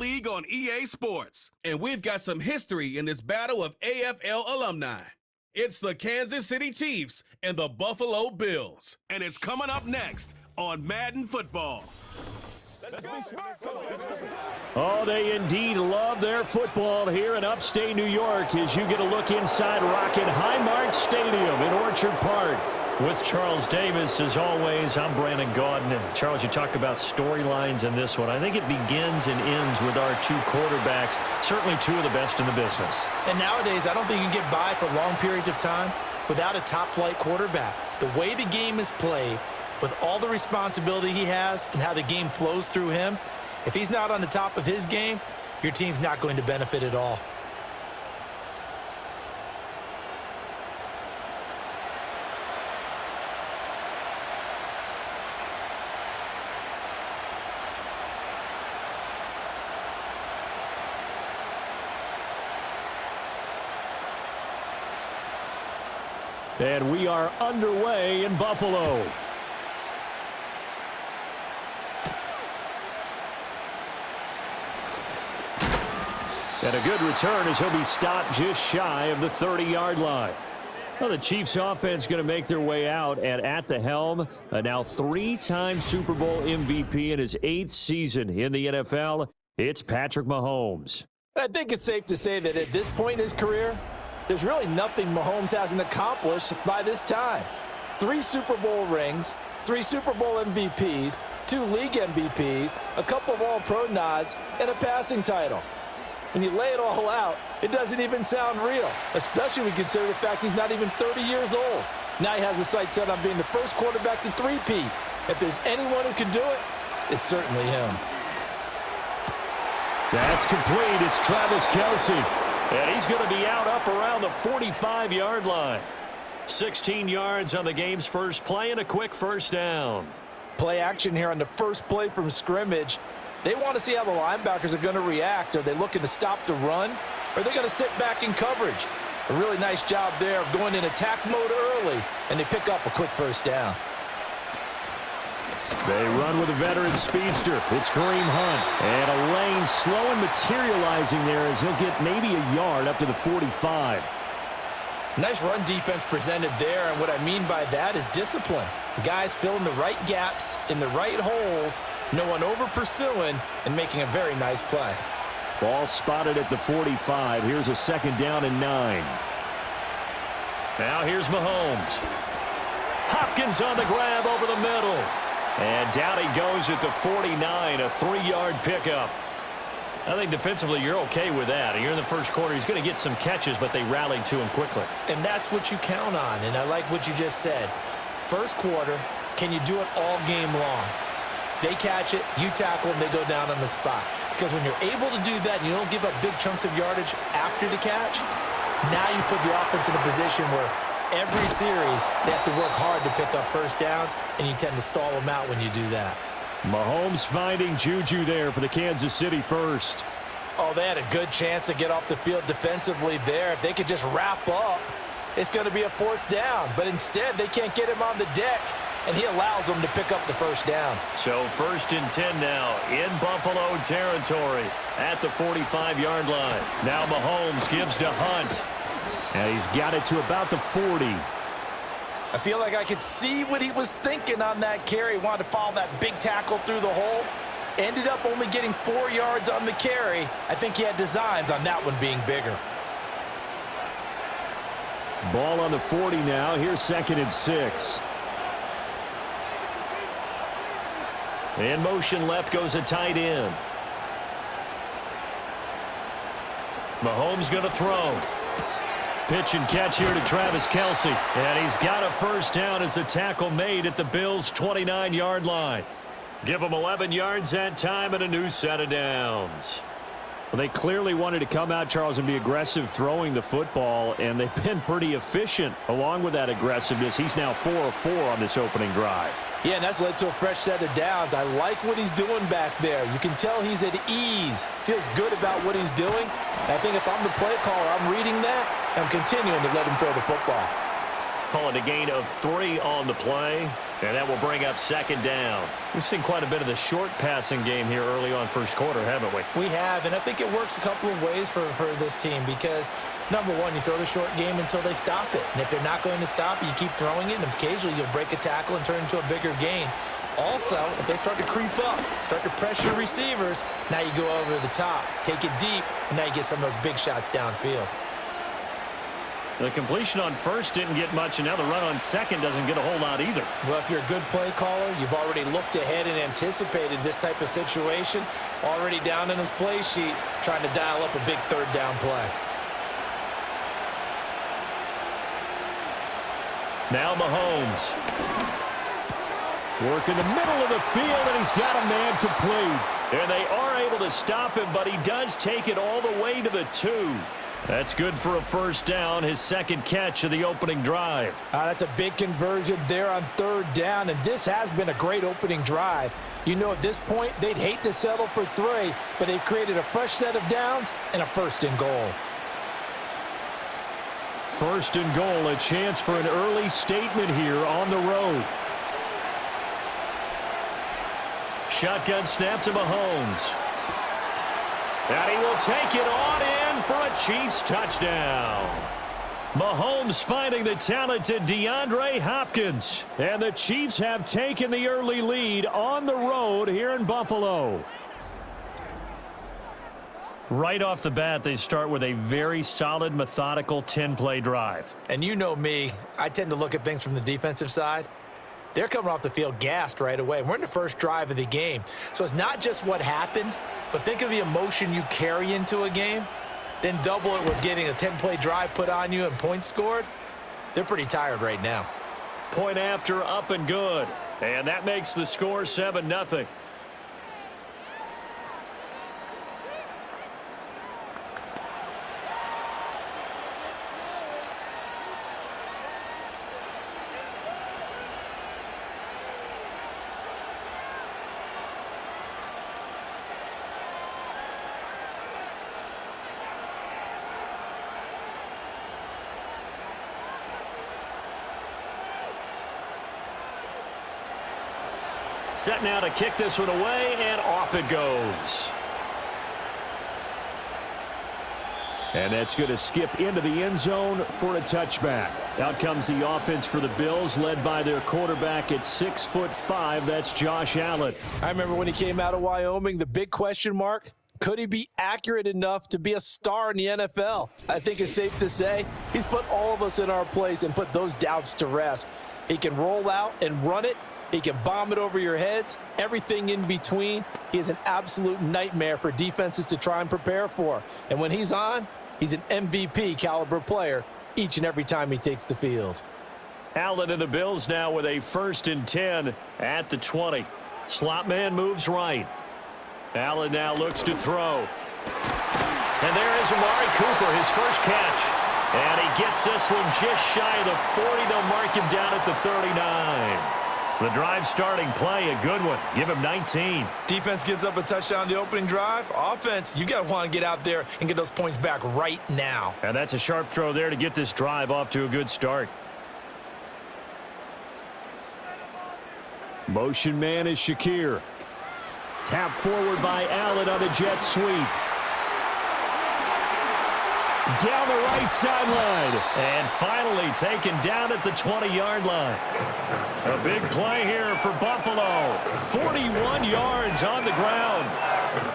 league on EA Sports. And we've got some history in this battle of AFL alumni. It's the Kansas City Chiefs and the Buffalo Bills. And it's coming up next on Madden Football. Oh, they indeed love their football here in upstate New York as you get a look inside Rocket Highmark Stadium in Orchard Park. With Charles Davis, as always, I'm Brandon Gaudin. Charles, you talk about storylines in this one. I think it begins and ends with our two quarterbacks, certainly two of the best in the business. And nowadays, I don't think you can get by for long periods of time without a top-flight quarterback. The way the game is played, with all the responsibility he has and how the game flows through him, if he's not on the top of his game, your team's not going to benefit at all. And we are underway in Buffalo. And a good return as he'll be stopped just shy of the 30-yard line. Well, the Chiefs offense going to make their way out, and at the helm, a now three-time Super Bowl MVP in his 8th season in the NFL, it's Patrick Mahomes. I think it's safe to say that at this point in his career, there's really nothing Mahomes hasn't accomplished by this time. 3 Super Bowl rings, 3 Super Bowl MVPs, 2 league MVPs, a couple of All-Pro nods, and a passing title. When you lay it all out, it doesn't even sound real, especially when you consider the fact he's not even 30 years old. Now he has his sights set on being the first quarterback to three-peat. If there's anyone who can do it, it's certainly him. That's complete. It's Travis Kelce. And he's going to be out up around the 45-yard line. 16 yards on the game's first play and a quick first down. Play action here on the first play from scrimmage. They want to see how the linebackers are going to react. Are they looking to stop the run? Or are they going to sit back in coverage? A really nice job there of going in attack mode early, and they pick up a quick first down. They run with a veteran speedster. It's Kareem Hunt. And a lane slow and materializing there as he'll get maybe a yard up to the 45. Nice run defense presented there, and what I mean by that is discipline. Guys filling the right gaps in the right holes, no one over-pursuing, and making a very nice play. Ball spotted at the 45. Here's a second down and 9. Now here's Mahomes. Hopkins on the grab over the middle. And down he goes at the 49, a 3-yard pickup. I think defensively you're okay with that. You're in the first quarter. He's going to get some catches, but they rallied to him quickly. And that's what you count on, and I like what you just said. First quarter, can you do it all game long? They catch it, you tackle them, they go down on the spot. Because when you're able to do that and you don't give up big chunks of yardage after the catch, now you put the offense in a position where every series they have to work hard to pick up first downs, and you tend to stall them out when you do that. Mahomes finding Juju there for the Kansas City first. Oh, they had a good chance to get off the field defensively there. If they could just wrap up, it's going to be a 4th down. But instead, they can't get him on the deck, and he allows them to pick up the first down. So 1st and 10 now in Buffalo territory at the 45-yard line. Now Mahomes gives to Hunt, and he's got it to about the 40. I feel like I could see what he was thinking on that carry. He wanted to follow that big tackle through the hole. Ended up only getting 4 yards on the carry. I think he had designs on that one being bigger. Ball on the 40 now. Here's 2nd and 6. In motion left goes a tight end. Mahomes going to throw. Pitch and catch here to Travis Kelce. And he's got a first down as the tackle made at the Bills' 29-yard line. Give him 11 yards that time and a new set of downs. Well, they clearly wanted to come out, Charles, and be aggressive throwing the football, and they've been pretty efficient along with that aggressiveness. He's now 4 of 4 on this opening drive. Yeah, and that's led to a fresh set of downs. I like what he's doing back there. You can tell he's at ease. Feels good about what he's doing. I think if I'm the play caller, I'm reading that. I'm continuing to let him throw the football. Calling a gain of 3 on the play, and that will bring up second down. We've seen quite a bit of the short passing game here early on first quarter, haven't we? We have, and I think it works a couple of ways for this team because, number one, you throw the short game until they stop it. And if they're not going to stop it, you keep throwing it, and occasionally you'll break a tackle and turn it into a bigger gain. Also, if they start to creep up, start to pressure receivers, now you go over the top, take it deep, and now you get some of those big shots downfield. The completion on first didn't get much, and now the run on second doesn't get a whole lot either. Well, if you're a good play caller, you've already looked ahead and anticipated this type of situation, already down in his play sheet, trying to dial up a big third down play. Now Mahomes. Work in the middle of the field, and he's got a man complete. And they are able to stop him, but he does take it all the way to the 2. That's good for a first down, his second catch of the opening drive. That's a big conversion there on third down, and this has been a great opening drive. You know, at this point, they'd hate to settle for 3, but they've created a fresh set of downs and a first and goal. First and goal, a chance for an early statement here on the road. Shotgun snap to Mahomes. And he will take it on in for a Chiefs touchdown. Mahomes finding the talented DeAndre Hopkins. And the Chiefs have taken the early lead on the road here in Buffalo. Right off the bat, they start with a very solid, methodical 10-play drive. And you know me, I tend to look at things from the defensive side. They're coming off the field gassed right away. We're in the first drive of the game. So it's not just what happened, but think of the emotion you carry into a game, then double it with getting a 10-play drive put on you and points scored. They're pretty tired right now. Point after, up and good. And that makes the score 7-0. Set now to kick this one away, and off it goes. And that's going to skip into the end zone for a touchback. Out comes the offense for the Bills, led by their quarterback at 6'5". That's Josh Allen. I remember when he came out of Wyoming, the big question mark, could he be accurate enough to be a star in the NFL? I think it's safe to say he's put all of us in our place and put those doubts to rest. He can roll out and run it. He can bomb it over your heads, everything in between. He is an absolute nightmare for defenses to try and prepare for. And when he's on, he's an MVP caliber player each and every time he takes the field. Allen and the Bills now with a 1st and 10 at the 20. Slot man moves right. Allen now looks to throw. And there is Amari Cooper, his first catch. And he gets this one just shy of the 40. They'll mark him down at the 39. The drive starting play, a good one. Give him 19. Defense gives up a touchdown the opening drive. Offense, you got to want to get out there and get those points back right now. And that's a sharp throw there to get this drive off to a good start. Motion man is Shakir. Tap forward by Allen on a jet sweep. Down the right sideline. And finally taken down at the 20-yard line. A big play here for Buffalo. 41 yards on the ground.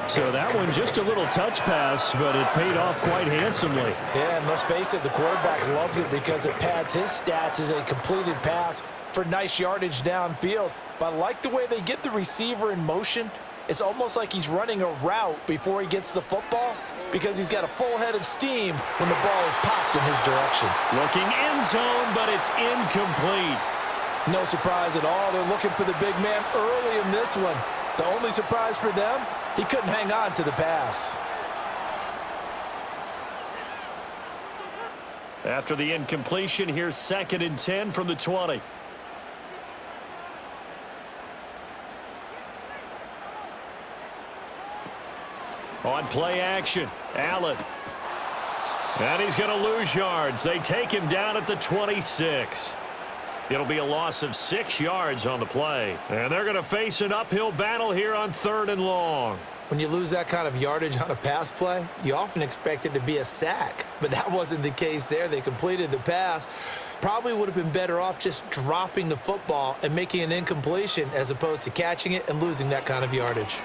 So that one just a little touch pass, but it paid off quite handsomely. Yeah, and let's face it, the quarterback loves it because it pads his stats as a completed pass for nice yardage downfield. But I like the way they get the receiver in motion. It's almost like he's running a route before he gets the football because he's got a full head of steam when the ball is popped in his direction. Looking end zone, but it's incomplete. No surprise at all. They're looking for the big man early in this one. The only surprise for them, he couldn't hang on to the pass. After the incompletion, here's 2nd and 10 from the 20. On play action, Allen. And he's going to lose yards. They take him down at the 26. It'll be a loss of 6 yards on the play. And they're going to face an uphill battle here on 3rd and long. When you lose that kind of yardage on a pass play, you often expect it to be a sack. But that wasn't the case there. They completed the pass. Probably would have been better off just dropping the football and making an incompletion as opposed to catching it and losing that kind of yardage.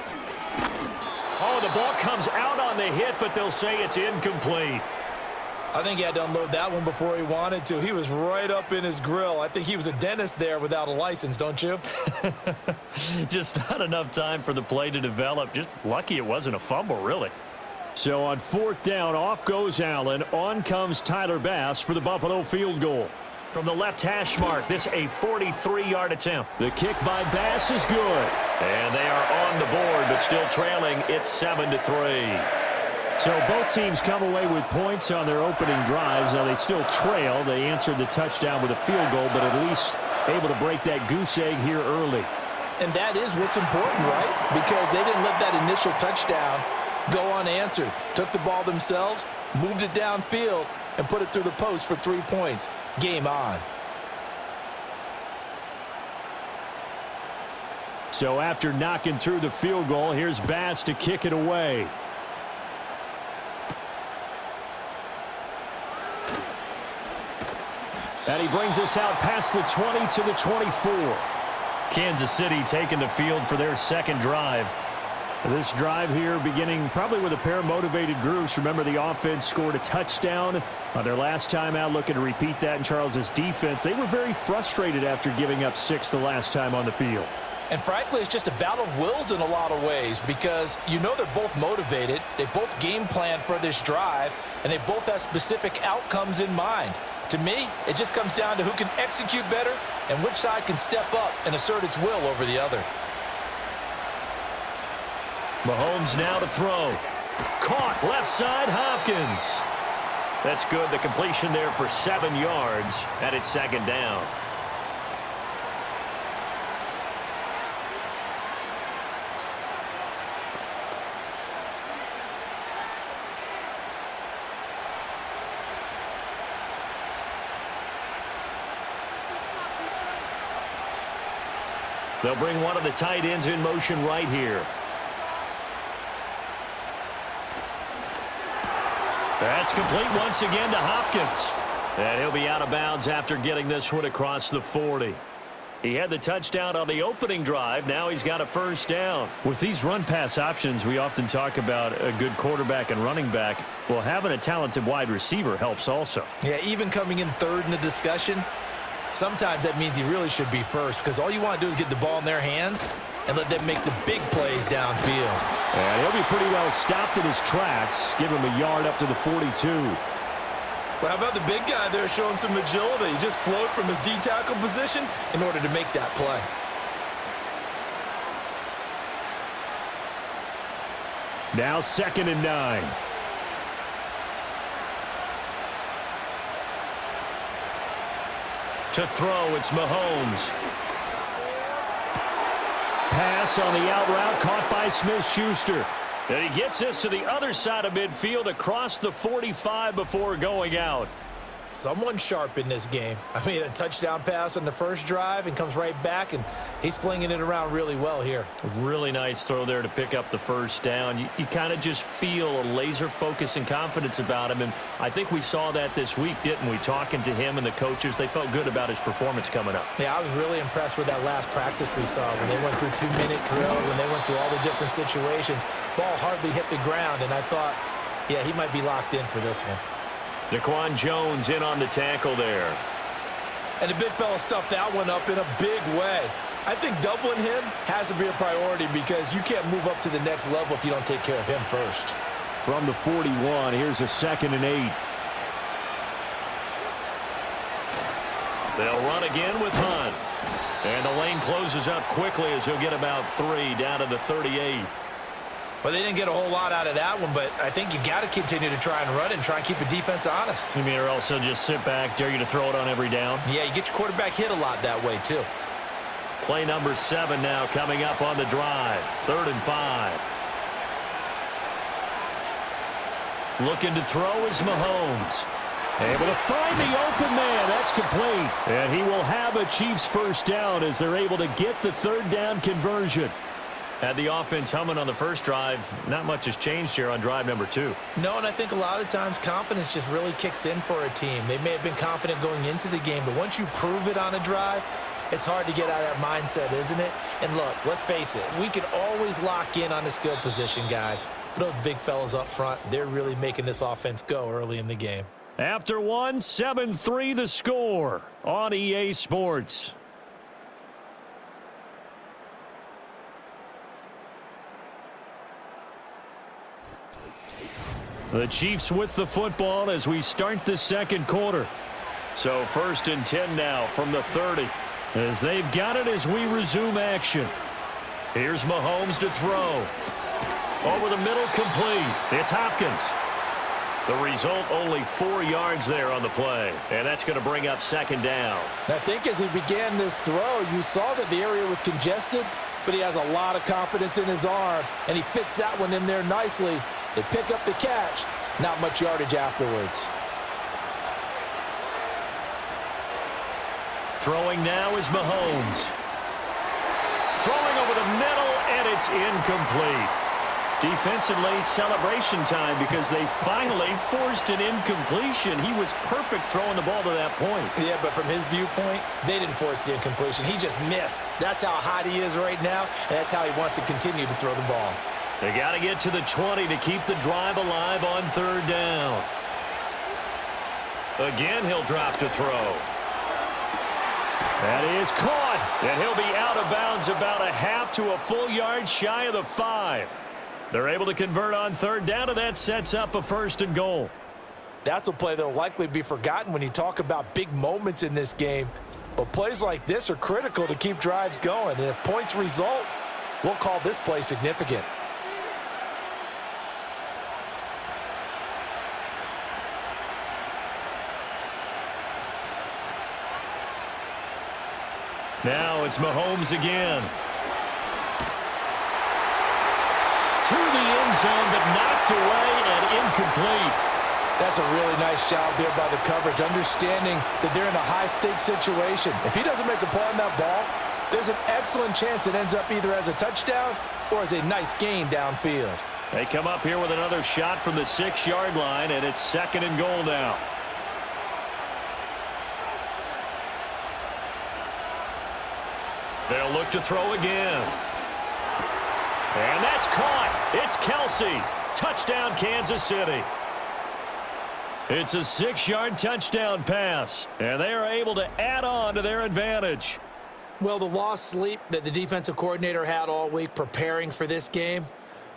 Oh, the ball comes out on the hit, but they'll say it's incomplete. I think he had to unload that one before he wanted to. He was right up in his grill. I think he was a dentist there without a license, don't you? Just not enough time for the play to develop. Just lucky it wasn't a fumble, really. So on 4th down, off goes Allen. On comes Tyler Bass for the Buffalo field goal. From the left hash mark, this a 43-yard attempt. The kick by Bass is good. And they are on the board, but still trailing. It's 7-3. So both teams come away with points on their opening drives. Now they still trail. They answered the touchdown with a field goal, but at least able to break that goose egg here early. And that is what's important, right? Because they didn't let that initial touchdown go unanswered. Took the ball themselves, moved it downfield, and put it through the post for 3 points. Game on. So after knocking through the field goal, here's Bass to kick it away. And he brings us out past the 20 to the 24. Kansas City taking the field for their second drive. This drive here beginning probably with a pair of motivated groups. Remember, the offense scored a touchdown on their last time out, looking to repeat that in Charles's defense. They were very frustrated after giving up 6 the last time on the field. And frankly, it's just a battle of wills in a lot of ways because you know they're both motivated. They both game plan for this drive, and they both have specific outcomes in mind. To me, it just comes down to who can execute better and which side can step up and assert its will over the other. Mahomes now to throw. Caught left side, Hopkins. That's good. The completion there for 7 yards, and it's 2nd down. They'll bring one of the tight ends in motion right here. That's complete once again to Hopkins. And he'll be out of bounds after getting this one across the 40. He had the touchdown on the opening drive. Now he's got a 1st down. With these run-pass options, we often talk about a good quarterback and running back. Well, having a talented wide receiver helps also. Yeah, even coming in 3rd in the discussion, sometimes that means he really should be first because all you want to do is get the ball in their hands and let them make the big plays downfield. And he'll be pretty well stopped in his tracks. Give him a yard up to the 42. Well, how about the big guy there showing some agility? He just floated from his D-tackle position in order to make that play. Now 2nd and 9. To throw, it's Mahomes. Pass on the out route, caught by Smith-Schuster. And he gets this to the other side of midfield across the 45 before going out. Someone sharp in this game. I mean, a touchdown pass on the first drive and comes right back, and he's flinging it around really well here. A really nice throw there to pick up the 1st down. You kind of just feel a laser focus and confidence about him, and I think we saw that this week, didn't we? Talking to him and the coaches, they felt good about his performance coming up. Yeah, I was really impressed with that last practice we saw when they went through 2-minute drill, when they went through all the different situations. Ball hardly hit the ground, and I thought, yeah, he might be locked in for this one. Daquan Jones in on the tackle there. And the big fella stuffed that one up in a big way. I think doubling him has to be a priority because you can't move up to the next level if you don't take care of him first. From the 41, here's a 2nd and 8. They'll run again with Hunt. And the lane closes up quickly as he'll get about 3 down to the 38. Well, they didn't get a whole lot out of that one, but I think you've got to continue to try and run and try and keep the defense honest. You mean or also just sit back, dare you to throw it on every down? Yeah, you get your quarterback hit a lot that way, too. Play number 7 now coming up on the drive. 3rd and 5. Looking to throw is Mahomes. Able to find the open man. That's complete. And he will have a Chiefs first down as they're able to get the third down conversion. Had the offense humming on the first drive. Not much has changed here on drive number 2. No, and I think a lot of times confidence just really kicks in for a team. They may have been confident going into the game, but once you prove it on a drive, it's hard to get out of that mindset, isn't it? And look, let's face it, we can always lock in on the skill position, guys. But those big fellas up front, they're really making this offense go early in the game. After one, 7-3 the score on EA Sports. The Chiefs with the football as we start the second quarter. So 1st and 10 now from the 30 as they've got it as we resume action. Here's Mahomes to throw. Over the middle, complete. It's Hopkins. The result, only 4 yards there on the play, and that's going to bring up second down. I think as he began this throw, you saw that the area was congested, but he has a lot of confidence in his arm, and he fits that one in there nicely. They pick up the catch, not much yardage afterwards. Throwing now is Mahomes. Throwing over the middle, and it's incomplete. Defensively, celebration time because they finally forced an incompletion. He was perfect throwing the ball to that point. Yeah, but from his viewpoint, they didn't force the incompletion. He just missed. That's how hot he is right now, and that's how he wants to continue to throw the ball. They got to get to the 20 to keep the drive alive on third down. Again, he'll drop to throw. That is caught, and he'll be out of bounds about a half to a full yard shy of the 5. They're able to convert on third down, and that sets up a 1st and goal. That's a play that will likely be forgotten when you talk about big moments in this game. But plays like this are critical to keep drives going, and if points result, we'll call this play significant. Now it's Mahomes again. To the end zone, but knocked away and incomplete. That's a really nice job there by the coverage, understanding that they're in a high-stakes situation. If he doesn't make a play on that ball, there's an excellent chance it ends up either as a touchdown or as a nice gain downfield. They come up here with another shot from the 6-yard line, and it's 2nd and goal now. They'll look to throw again. And that's caught. It's Kelsey. Touchdown, Kansas City. It's a 6-yard touchdown pass, and they are able to add on to their advantage. Well, the lost sleep that the defensive coordinator had all week preparing for this game,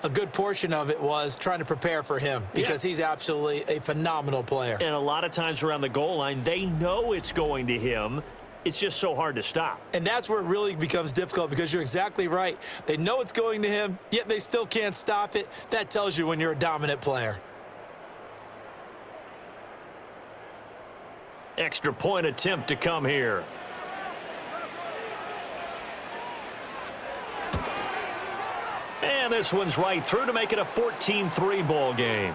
a good portion of it was trying to prepare for him because he's absolutely a phenomenal player. And a lot of times around the goal line, they know it's going to him. It's just so hard to stop. And that's where it really becomes difficult because you're exactly right. They know it's going to him, yet they still can't stop it. That tells you when you're a dominant player. Extra point attempt to come here. And this one's right through to make it a 14-3 ball game.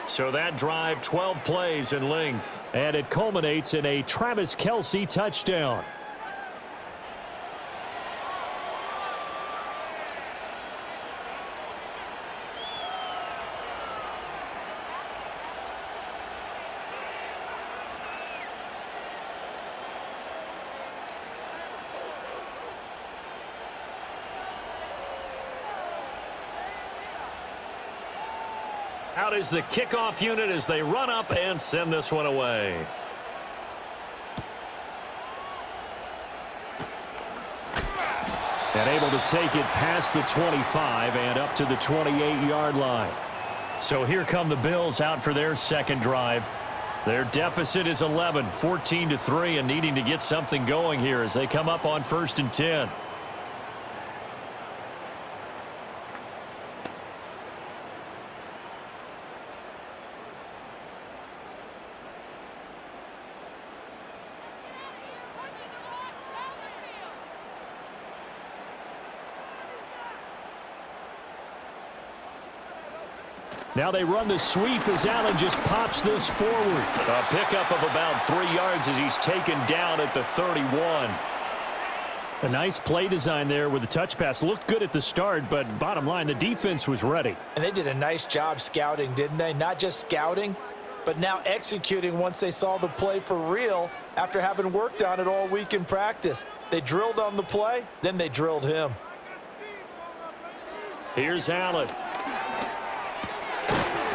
So that drive, 12 plays in length. And it culminates in a Travis Kelce touchdown. Out is the kickoff unit as they run up and send this one away. And able to take it past the 25 and up to the 28-yard line. So here come the Bills out for their second drive. Their deficit is 11, 14-3, and needing to get something going here as they come up on 1st and 10. Now they run the sweep as Allen just pops this forward. A pickup of about 3 yards as he's taken down at the 31. A nice play design there with the touch pass. Looked good at the start, but bottom line, the defense was ready. And they did a nice job scouting, didn't they? Not just scouting, but now executing once they saw the play for real after having worked on it all week in practice. They drilled on the play, then they drilled him. Here's Allen.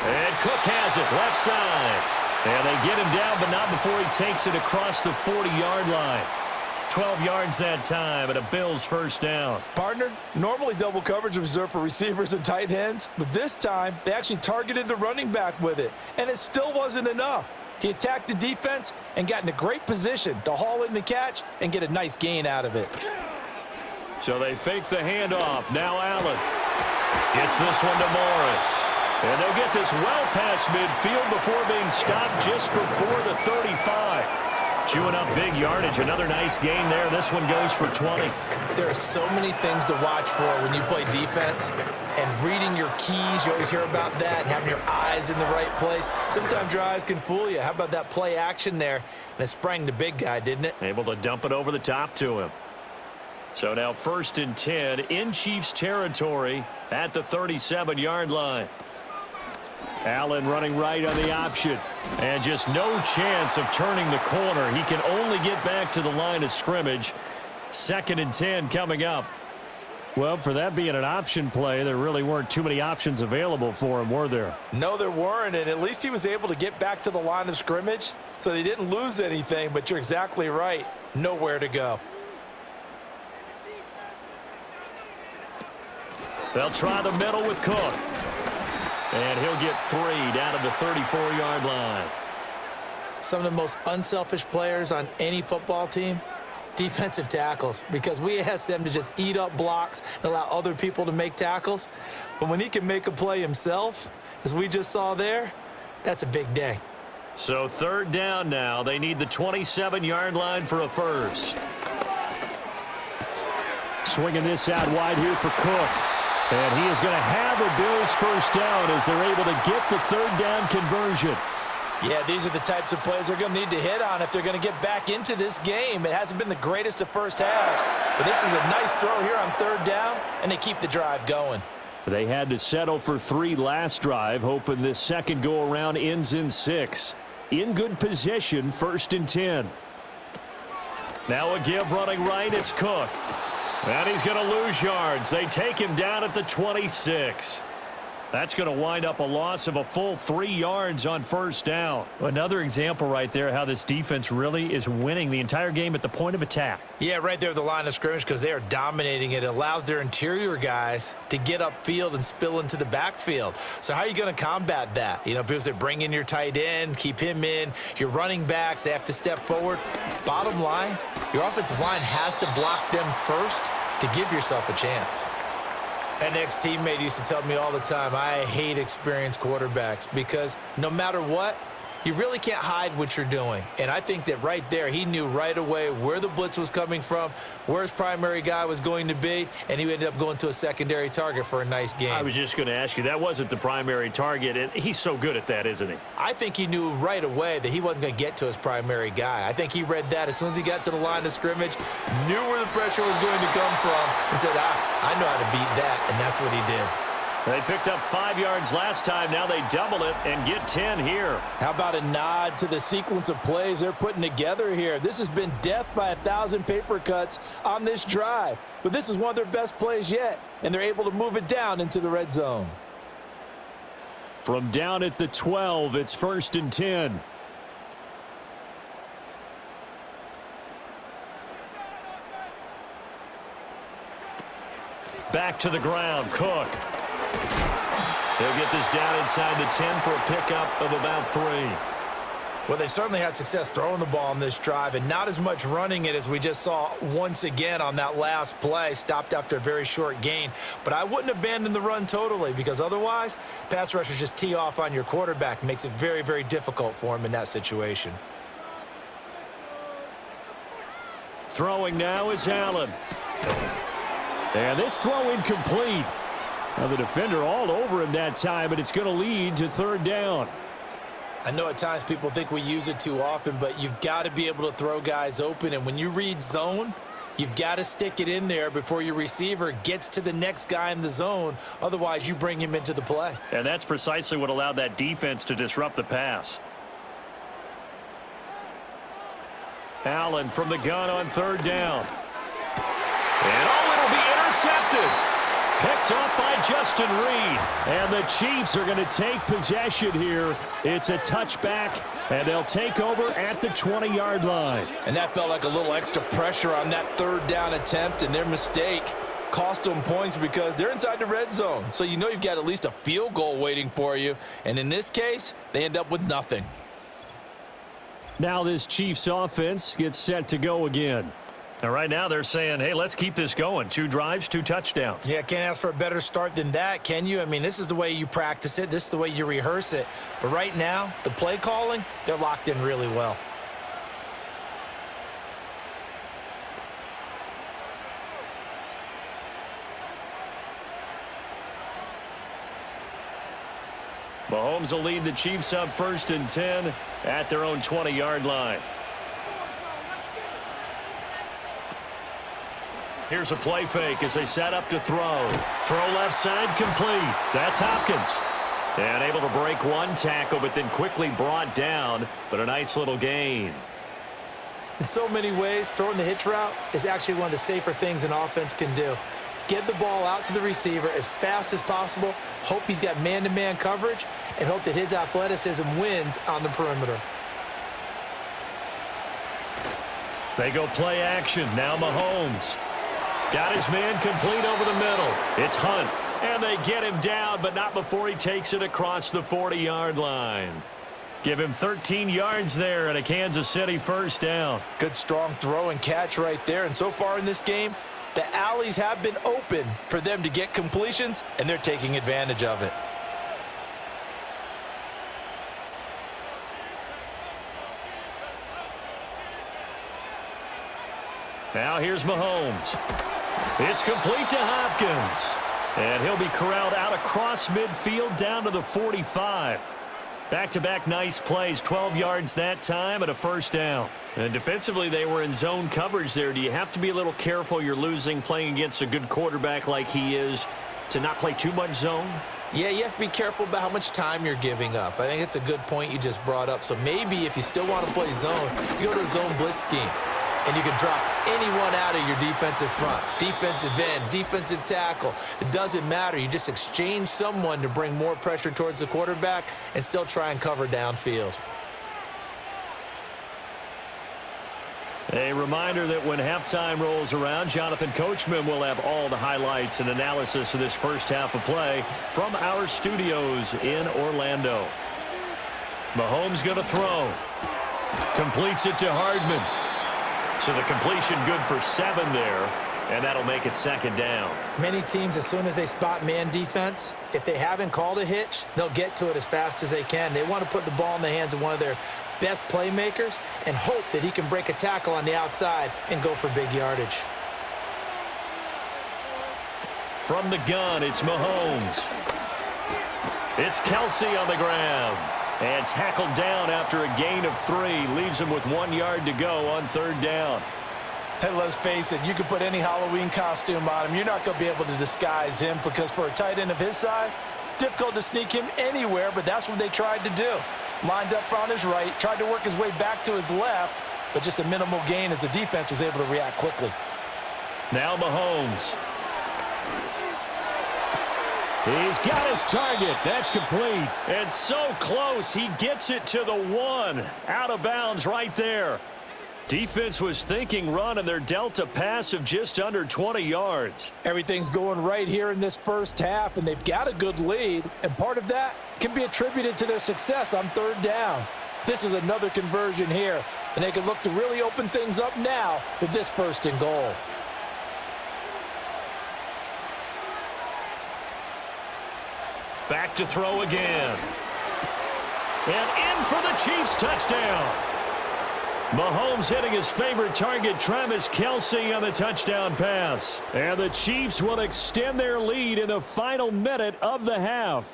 And Cook has it, left side. And they get him down, but not before he takes it across the 40-yard line. 12 yards that time, and a Bills first down. Partner, normally double coverage is reserved for receivers and tight ends, but this time they actually targeted the running back with it, and it still wasn't enough. He attacked the defense and got in a great position to haul in the catch and get a nice gain out of it. So they fake the handoff. Now Allen gets this one to Morris. And they'll get this well past midfield before being stopped just before the 35. Chewing up big yardage. Another nice gain there. This one goes for 20. There are so many things to watch for when you play defense. And reading your keys, you always hear about that, and having your eyes in the right place. Sometimes your eyes can fool you. How about that play action there? And it sprang the big guy, didn't it? Able to dump it over the top to him. So now 1st and 10 in Chiefs territory at the 37-yard line. Allen running right on the option. And just no chance of turning the corner. He can only get back to the line of scrimmage. 2nd and 10 coming up. Well, for that being an option play, there really weren't too many options available for him, were there? No, there weren't, and at least he was able to get back to the line of scrimmage, so they didn't lose anything, but you're exactly right. Nowhere to go. They'll try the middle with Cook. And he'll get 3 down to the 34-yard line. Some of the most unselfish players on any football team, defensive tackles, because we ask them to just eat up blocks and allow other people to make tackles. But when he can make a play himself, as we just saw there, that's a big day. So 3rd down now. They need the 27-yard line for a first. Swinging this out wide here for Cook. And he is going to have a Bills first down as they're able to get the 3rd down conversion. Yeah, these are the types of plays they're going to need to hit on if they're going to get back into this game. It hasn't been the greatest of first halves, but this is a nice throw here on 3rd down, and they keep the drive going. They had to settle for 3 last drive, hoping this second go-around ends in 6. In good position, 1st and 10. Now a give running right, it's Cook. And he's going to lose yards. They take him down at the 26. That's going to wind up a loss of a full 3 yards on 1st down. Another example right there how this defense really is winning the entire game at the point of attack. Yeah, right there at the line of scrimmage because they are dominating it. It allows their interior guys to get upfield and spill into the backfield. So how are you going to combat that? You know, because they bring in your tight end, keep him in. Your running backs, they have to step forward. Bottom line, your offensive line has to block them first to give yourself a chance. An ex-teammate used to tell me all the time, I hate experienced quarterbacks because no matter what, you really can't hide what you're doing. And I think that right there, he knew right away where the blitz was coming from, where his primary guy was going to be, and he ended up going to a secondary target for a nice game. I was just going to ask you, that wasn't the primary target, and he's so good at that, isn't he? I think he knew right away that he wasn't going to get to his primary guy. I think he read that as soon as he got to the line of scrimmage, knew where the pressure was going to come from, and said, I know how to beat that, and that's what he did. They picked up 5 yards last time. Now they double it and get 10 here. How about a nod to the sequence of plays they're putting together here? This has been death by 1,000 paper cuts on this drive. But this is one of their best plays yet, and they're able to move it down into the red zone. From down at the 12, it's 1st and 10. Back to the ground, Cook. He'll get this down inside the 10 for a pickup of about 3. Well, they certainly had success throwing the ball on this drive and not as much running it as we just saw once again on that last play. Stopped after a very short gain. But I wouldn't abandon the run totally because otherwise, pass rushers just tee off on your quarterback. Makes it very, very difficult for him in that situation. Throwing now is Allen. And this throw incomplete. Now the defender all over him that time, but it's going to lead to third down. I know at times people think we use it too often, but you've got to be able to throw guys open. And when you read zone, you've got to stick it in there before your receiver gets to the next guy in the zone. Otherwise, you bring him into the play. And that's precisely what allowed that defense to disrupt the pass. Allen from the gun on third down. And it'll be intercepted. Picked up by Justin Reed. And the Chiefs are going to take possession here. It's a touchback, and they'll take over at the 20-yard line. And that felt like a little extra pressure on that third down attempt, and their mistake cost them points because they're inside the red zone. So you know you've got at least a field goal waiting for you. And in this case, they end up with nothing. Now this Chiefs offense gets set to go again. And right now they're saying, hey, let's keep this going. 2 drives, 2 touchdowns. Yeah, can't ask for a better start than that, can you? I mean, this is the way you practice it. This is the way you rehearse it. But right now, the play calling, they're locked in really well. Mahomes will lead the Chiefs up 1st and 10 at their own 20-yard line. Here's a play fake as they set up to throw. Throw left side complete. That's Hopkins. And able to break 1 tackle, but then quickly brought down. But a nice little gain. In so many ways, throwing the hitch route is actually one of the safer things an offense can do. Get the ball out to the receiver as fast as possible. Hope he's got man-to-man coverage, and hope that his athleticism wins on the perimeter. They go play action. Now Mahomes. Got his man complete over the middle. It's Hunt. And they get him down, but not before he takes it across the 40-yard line. Give him 13 yards there and a Kansas City first down. Good strong throw and catch right there. And so far in this game, the alleys have been open for them to get completions, and they're taking advantage of it. Now here's Mahomes. It's complete to Hopkins. And he'll be corralled out across midfield down to the 45. Back-to-back nice plays, 12 yards that time and a first down. And defensively, they were in zone coverage there. Do you have to be a little careful you're losing playing against a good quarterback like he is to not play too much zone? Yeah, you have to be careful about how much time you're giving up. I think it's a good point you just brought up. So maybe if you still want to play zone, you go to a zone blitz scheme. And you can drop anyone out of your defensive front, defensive end, defensive tackle. It doesn't matter. You just exchange someone to bring more pressure towards the quarterback and still try and cover downfield. A reminder that when halftime rolls around, Jonathan Coachman will have all the highlights and analysis of this first half of play from our studios in Orlando. Mahomes going to throw. Completes it to Hardman. So the completion good for 7 there, and that'll make it second down. Many teams, as soon as they spot man defense, if they haven't called a hitch, they'll get to it as fast as they can. They want to put the ball in the hands of one of their best playmakers and hope that he can break a tackle on the outside and go for big yardage. From the gun, it's Mahomes. It's Kelsey on the ground. And tackled down after a gain of 3. Leaves him with 1 yard to go on third down. Hey, let's face it, you can put any Halloween costume on him. You're not going to be able to disguise him because for a tight end of his size, difficult to sneak him anywhere, but that's what they tried to do. Lined up on his right, tried to work his way back to his left, but just a minimal gain as the defense was able to react quickly. Now Mahomes. He's got his target. That's complete. And so close. He gets it to the 1. Out of bounds right there. Defense was thinking run, and they're dealt a pass of just under 20 yards. Everything's going right here in this first half, and they've got a good lead. And part of that can be attributed to their success on third downs. This is another conversion here, and they can look to really open things up now with this 1st and goal. Back to throw again. And in for the Chiefs touchdown. Mahomes hitting his favorite target, Travis Kelce, on the touchdown pass. And the Chiefs will extend their lead in the final minute of the half.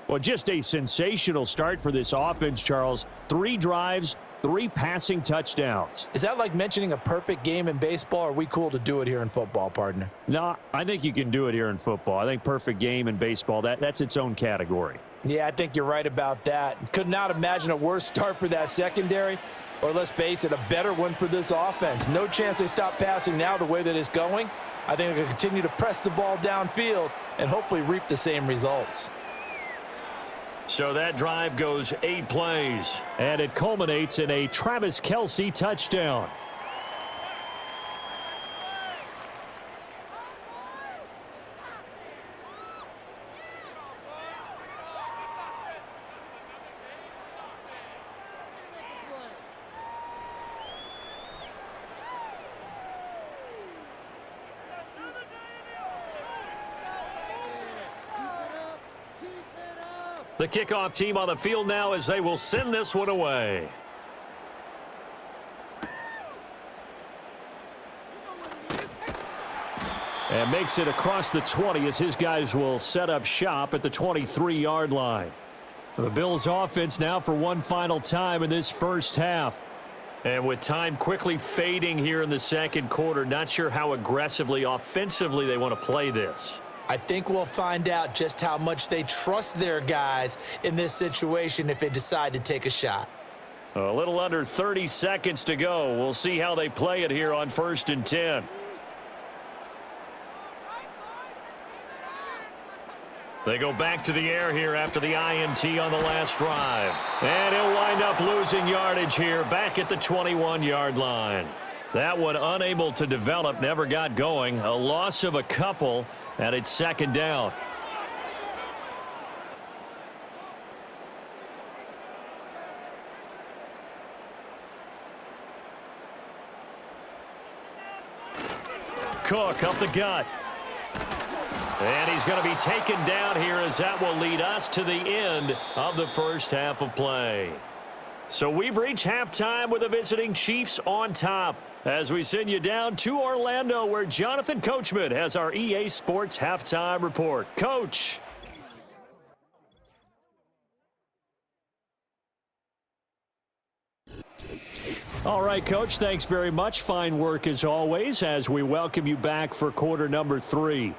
Well, just a sensational start for this offense, Charles. 3 drives, 3 passing touchdowns. Is that like mentioning a perfect game in baseball? Or are we cool to do it here in football, partner? No, I think you can do it here in football. I think perfect game in baseball, that's its own category. Yeah, I think you're right about that. Could not imagine a worse start for that secondary, or let's face it, a better one for this offense. No chance they stop passing now the way that it's going. I think they're going to continue to press the ball downfield and hopefully reap the same results. So that drive goes 8 plays, and it culminates in a Travis Kelce touchdown. The kickoff team on the field now as they will send this one away. And makes it across the 20 as his guys will set up shop at the 23-yard line. The Bills offense now for one final time in this first half. And with time quickly fading here in the second quarter, not sure how aggressively, offensively they want to play this. I think we'll find out just how much they trust their guys in this situation if they decide to take a shot. A little under 30 seconds to go. We'll see how they play it here on 1st and 10. They go back to the air here after the INT on the last drive. And he'll wind up losing yardage here back at the 21-yard line. That one unable to develop, never got going. A loss of a couple. And it's second down. Cook up the gut. And he's going to be taken down here as that will lead us to the end of the first half of play. So we've reached halftime with the visiting Chiefs on top as we send you down to Orlando where Jonathan Coachman has our EA Sports halftime report. Coach. All right, Coach, thanks very much. Fine work as always as we welcome you back for quarter number 3.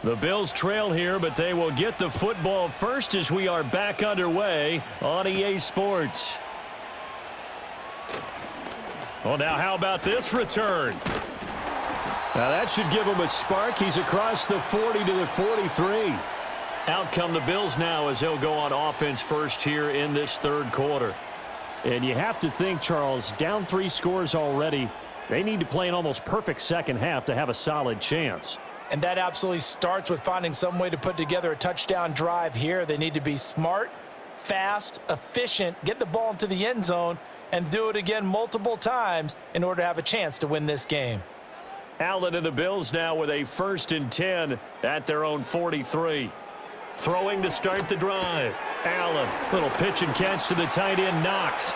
The Bills trail here, but they will get the football first as we are back underway on EA Sports. Well, now how about this return? Now that should give him a spark. He's across the 40 to the 43. Out come the Bills now as they'll go on offense first here in this third quarter. And you have to think, Charles, down 3 scores already. They need to play an almost perfect second half to have a solid chance. And that absolutely starts with finding some way to put together a touchdown drive here. They need to be smart, fast, efficient, get the ball into the end zone, and do it again multiple times in order to have a chance to win this game. Allen and the Bills now with a 1st and 10 at their own 43. Throwing to start the drive. Allen, little pitch and catch to the tight end, Knox.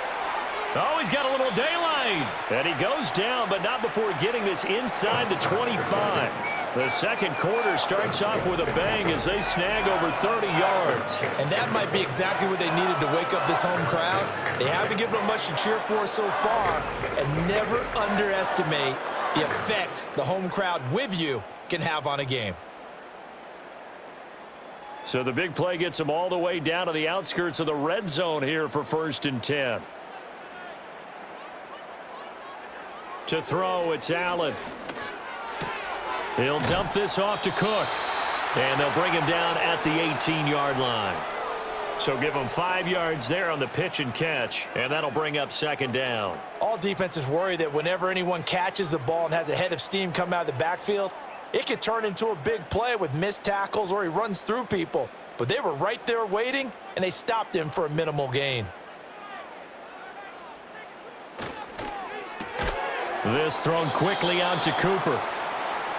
Oh, he's got a little daylight. And he goes down, but not before getting this inside the 25. The second quarter starts off with a bang as they snag over 30 yards. And that might be exactly what they needed to wake up this home crowd. They haven't given them much to cheer for so far, and never underestimate the effect the home crowd with you can have on a game. So the big play gets them all the way down to the outskirts of the red zone here for 1st and 10. To throw, it's Allen. He'll dump this off to Cook. And they'll bring him down at the 18-yard line. So give him 5 yards there on the pitch and catch, and that'll bring up second down. All defenses worry that whenever anyone catches the ball and has a head of steam come out of the backfield, it could turn into a big play with missed tackles or he runs through people. but they were right there waiting, and they stopped him for a minimal gain. This thrown quickly out to Cooper.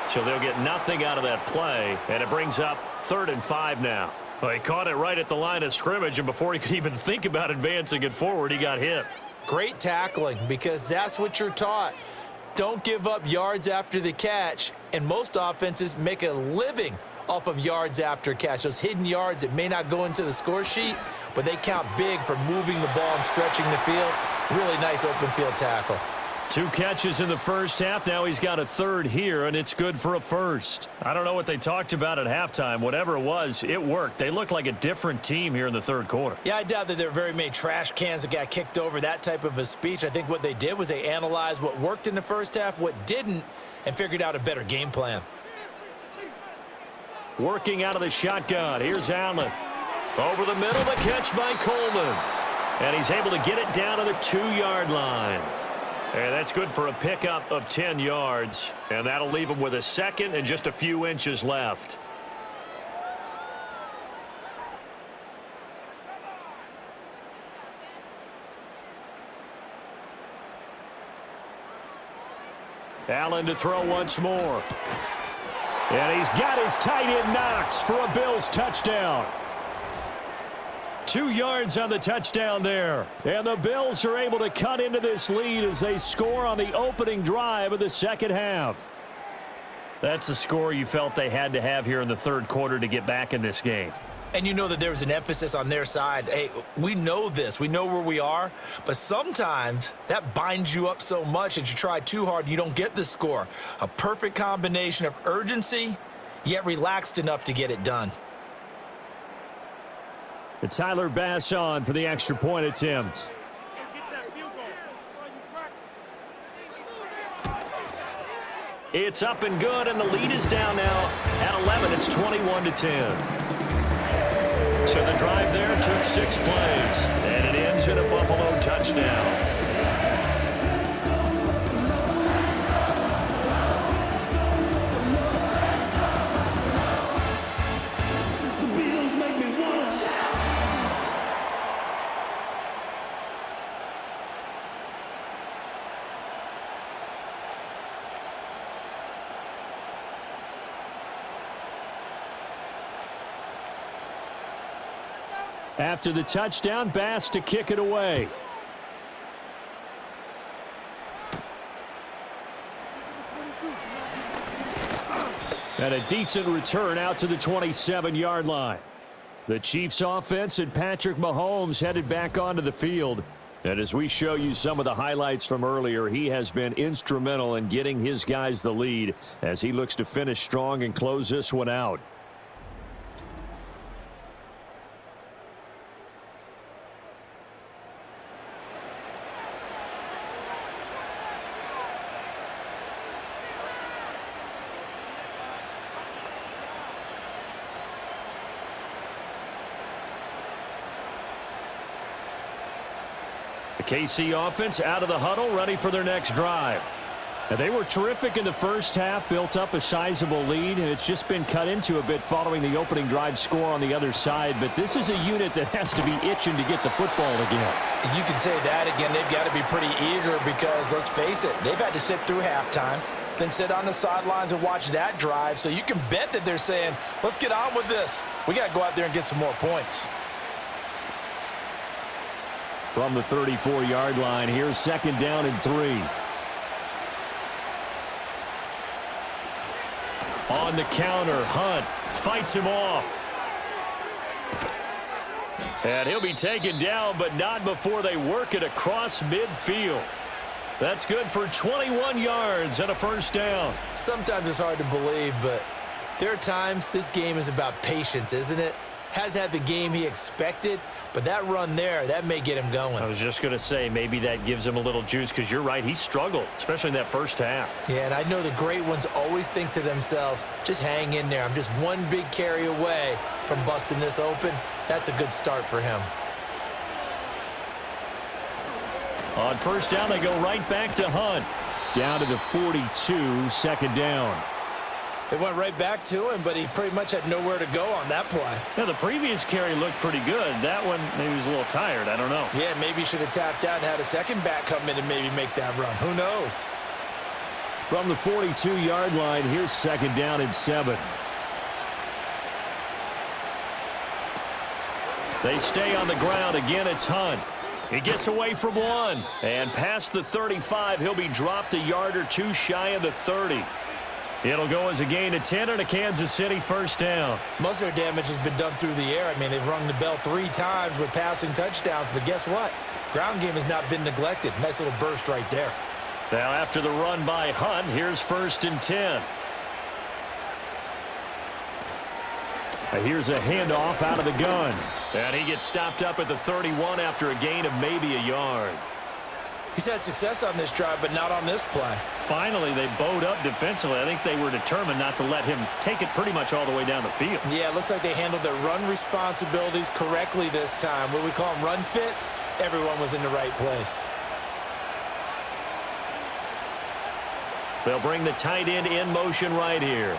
So they'll get nothing out of that play, and it brings up 3rd and 5 now. Well, he caught it right at the line of scrimmage, and before he could even think about advancing it forward, he got hit. Great tackling, because that's what you're taught. Don't give up yards after the catch, and most offenses make a living off of yards after catch. Those hidden yards that may not go into the score sheet, but they count big for moving the ball and stretching the field. Really nice open field tackle. 2 catches in the first half. Now he's got a 3rd here, and it's good for a 1st. I don't know what they talked about at halftime. Whatever it was, it worked. They look like a different team here in the 3rd quarter. Yeah, I doubt that there were very many trash cans that got kicked over, that type of a speech. I think what they did was they analyzed what worked in the first half, what didn't, and figured out a better game plan. Working out of the shotgun. Here's Allen. Over the middle, the catch by Coleman. And he's able to get it down to the 2-yard line. And that's good for a pickup of 10 yards. And that'll leave him with a 2nd and just a few inches left. Allen to throw once more. And he's got his tight end Knox for a Bills touchdown. 2 yards on the touchdown there. And the Bills are able to cut into this lead as they score on the opening drive of the second half. That's the score you felt they had to have here in the 3rd quarter to get back in this game. And you know that there was an emphasis on their side. Hey, we know this. We know where we are. But sometimes that binds you up so much that you try too hard, you don't get the score. A perfect combination of urgency, yet relaxed enough to get it done. And Tyler Bass on for the extra point attempt. It's up and good, and the lead is down now at 11. It's 21-10. So the drive there took 6 plays, and it ends in a Buffalo touchdown. After the touchdown, Bass to kick it away. And a decent return out to the 27-yard line. The Chiefs offense and Patrick Mahomes headed back onto the field. And as we show you some of the highlights from earlier, he has been instrumental in getting his guys the lead as he looks to finish strong and close this one out. KC offense out of the huddle, ready for their next drive. Now, they were terrific in the first half, built up a sizable lead, and it's just been cut into a bit following the opening drive score on the other side. But this is a unit that has to be itching to get the football again. You can say that again. They've got to be pretty eager because, let's face it, they've had to sit through halftime, then sit on the sidelines and watch that drive. So you can bet that they're saying, let's get on with this. We got to go out there and get some more points. From the 34-yard line, here's 2nd down and 3. On the counter, Hunt fights him off. And he'll be taken down, but not before they work it across midfield. That's good for 21 yards and a 1st down. Sometimes it's hard to believe, but there are times this game is about patience, isn't it? Has had the game he expected, but that run there, that may get him going. I was just going to say, maybe that gives him a little juice because you're right, he struggled, especially in that first half. Yeah, and I know the great ones always think to themselves, just hang in there. I'm just one big carry away from busting this open. That's a good start for him. On 1st down, they go right back to Hunt. Down to the 42, 2nd down. It went right back to him, but he pretty much had nowhere to go on that play. Yeah, the previous carry looked pretty good. That one, maybe he was a little tired. I don't know. Yeah, maybe he should have tapped out and had a second back come in and maybe make that run. Who knows? From the 42-yard line, here's 2nd down and 7. They stay on the ground. Again, it's Hunt. He gets away from one. And past the 35, he'll be dropped a yard or two shy of the 30. It'll go as a gain of 10 and a Kansas City 1st down. Most of their damage has been done through the air. I mean, they've rung the bell 3 times with passing touchdowns, but guess what? Ground game has not been neglected. Nice little burst right there. Now after the run by Hunt, here's 1st and 10. Here's a handoff out of the gun. And he gets stopped up at the 31 after a gain of maybe a yard. He's had success on this drive, but not on this play. Finally, they bowed up defensively. I think they were determined not to let him take it pretty much all the way down the field. Yeah, it looks like they handled their run responsibilities correctly this time. What we call them run fits, everyone was in the right place. They'll bring the tight end in motion right here.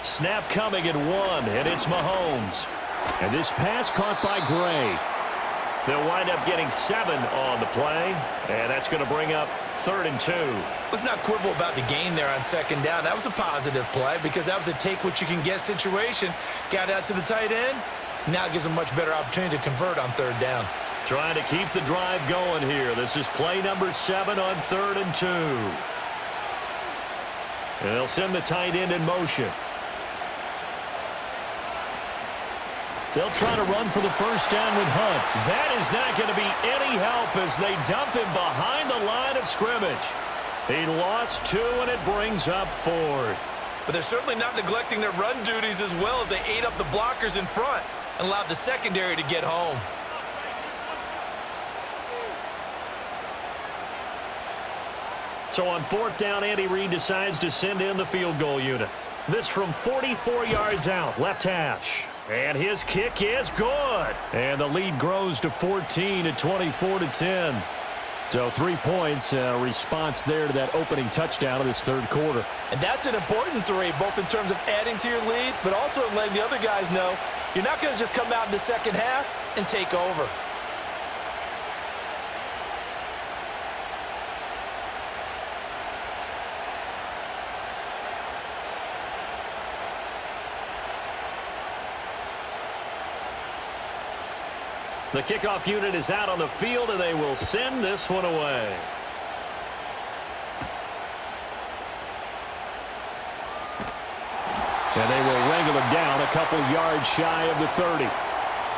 Snap coming at 1, and it's Mahomes. And this pass caught by Gray. They'll wind up getting 7 on the play, and that's going to bring up 3rd and 2. Let's not quibble about the gain there on 2nd down. That was a positive play because that was a take-what-you-can-get situation. Got out to the tight end. Now it gives them a much better opportunity to convert on 3rd down. Trying to keep the drive going here. This is play number 7 on 3rd and 2. And they'll send the tight end in motion. They'll try to run for the 1st down with Hunt. That is not going to be any help as they dump him behind the line of scrimmage. He lost 2, and it brings up 4th. But they're certainly not neglecting their run duties as well as they ate up the blockers in front and allowed the secondary to get home. So on 4th down, Andy Reid decides to send in the field goal unit. This from 44 yards out, left hash. And his kick is good. And the lead grows to 14 at 24-10. So 3 points, response there to that opening touchdown of this 3rd quarter. And that's an important 3, both in terms of adding to your lead, but also in letting the other guys know you're not going to just come out in the 2nd half and take over. The kickoff unit is out on the field, and they will send this one away. And they will wrangle him down a couple yards shy of the 30.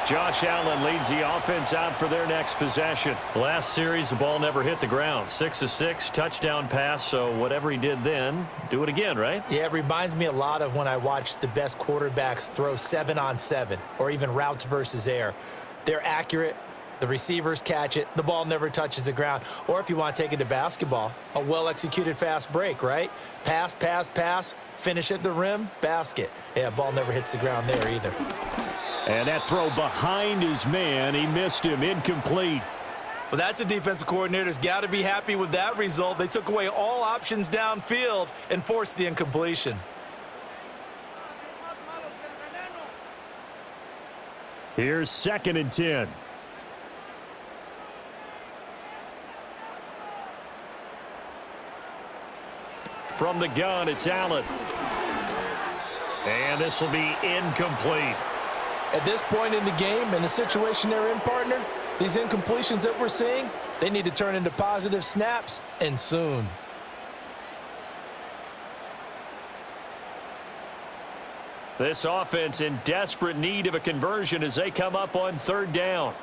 Josh Allen leads the offense out for their next possession. Last series, the ball never hit the ground. 6 of 6, touchdown pass, so whatever he did then, do it again, right? Yeah, it reminds me a lot of when I watched the best quarterbacks throw 7-on-7 or even routes versus air. They're accurate. The receivers catch it. The ball never touches the ground. Or if you want to take it to basketball, a well-executed fast break, right? Pass, pass, pass, finish at the rim, basket. Yeah, ball never hits the ground there either. And that throw behind his man, he missed him, incomplete. Well, that's a defensive coordinator's got to be happy with that result. They took away all options downfield and forced the incompletion. Here's 2nd and 10. From the gun, it's Allen. And this will be incomplete. At this point in the game and the situation they're in, partner, these incompletions that we're seeing, they need to turn into positive snaps, and soon. This offense in desperate need of a conversion as they come up on 3rd down.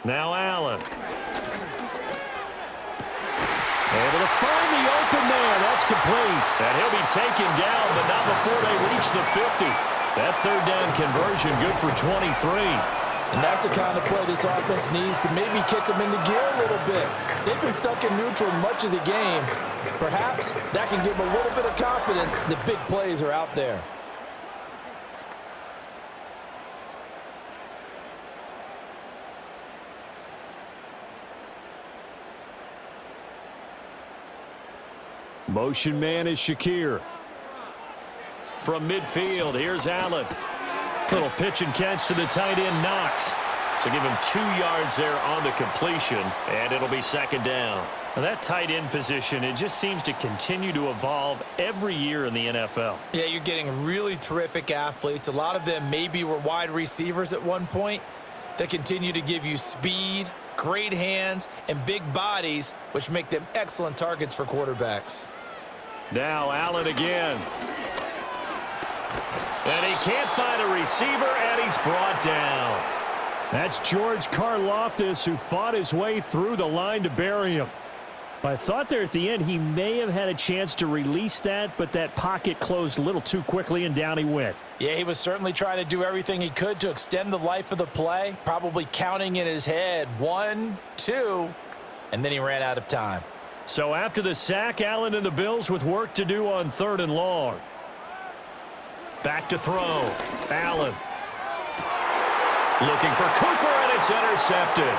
Now Allen. Able to find the open man. That's complete. And he'll be taken down, but not before they reach the 50. That 3rd down conversion good for 23. And that's the kind of play this offense needs to maybe kick them into gear a little bit. They've been stuck in neutral much of the game. Perhaps that can give them a little bit of confidence the big plays are out there. Motion man is Shakir. From midfield, here's Allen. Little pitch and catch to the tight end, Knox. So give him 2 yards there on the completion, and it'll be second down. Now that tight end position, it just seems to continue to evolve every year in the NFL. Yeah, you're getting really terrific athletes. A lot of them maybe were wide receivers at one point. They continue to give you speed, great hands, and big bodies, which make them excellent targets for quarterbacks. Now Allen again. And he can't find a receiver, and he's brought down. That's George Karlaftis, who fought his way through the line to bury him. I thought there at the end he may have had a chance to release that, but that pocket closed a little too quickly, and down he went. Yeah, he was certainly trying to do everything he could to extend the life of the play, probably counting in his head 1, 2, and then he ran out of time. So after the sack, Allen and the Bills with work to do on 3rd and long. Back to throw. Allen. Looking for Cooper, and it's intercepted.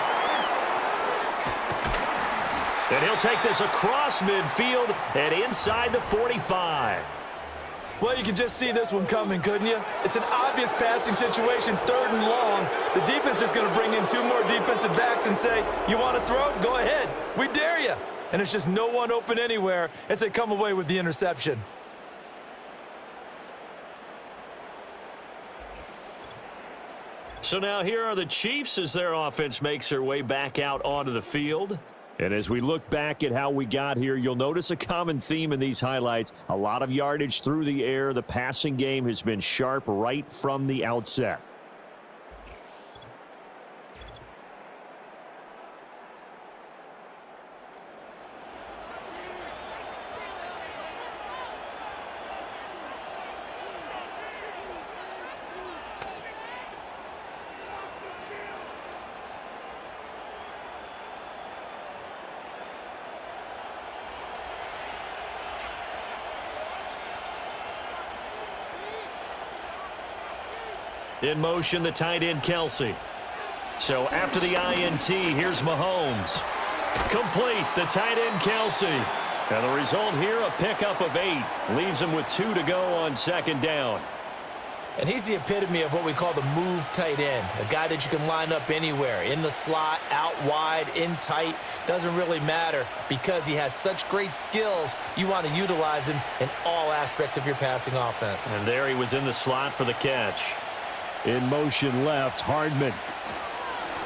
And he'll take this across midfield and inside the 45. Well, you can just see this one coming, couldn't you? It's an obvious passing situation, 3rd and long. The defense is just going to bring in 2 more defensive backs and say, you want to throw? Go ahead. We dare you. And there's just no one open anywhere as they come away with the interception. So now here are the Chiefs as their offense makes their way back out onto the field. And as we look back at how we got here, you'll notice a common theme in these highlights. A lot of yardage through the air. The passing game has been sharp right from the outset. In motion, the tight end, Kelsey. So after the INT, here's Mahomes. Complete, the tight end, Kelsey. And the result here, a pickup of 8. Leaves him with 2 to go on 2nd down. And he's the epitome of what we call the move tight end, a guy that you can line up anywhere, in the slot, out wide, in tight, doesn't really matter because he has such great skills. You want to utilize him in all aspects of your passing offense. And there he was in the slot for the catch. In motion left, Hardman.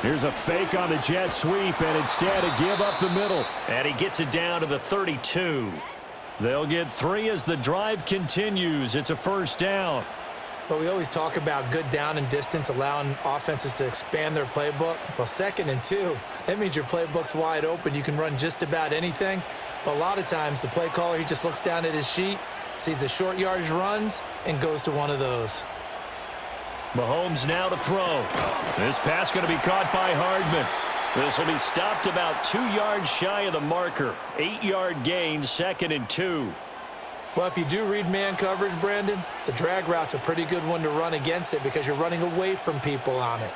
Here's a fake on the jet sweep, and instead a give up the middle. And he gets it down to the 32. They'll get 3 as the drive continues. It's a 1st down. But we always talk about good down and distance, allowing offenses to expand their playbook. Well, 2nd and 2, that means your playbook's wide open. You can run just about anything. But a lot of times the play caller, he just looks down at his sheet, sees the short yardage runs, and goes to one of those. Mahomes now to throw. This pass going to be caught by Hardman. This will be stopped about 2 yards shy of the marker. 8-yard gain, 2nd and 2. Well, if you do read man coverage, Brandon, the drag route's a pretty good one to run against it because you're running away from people on it.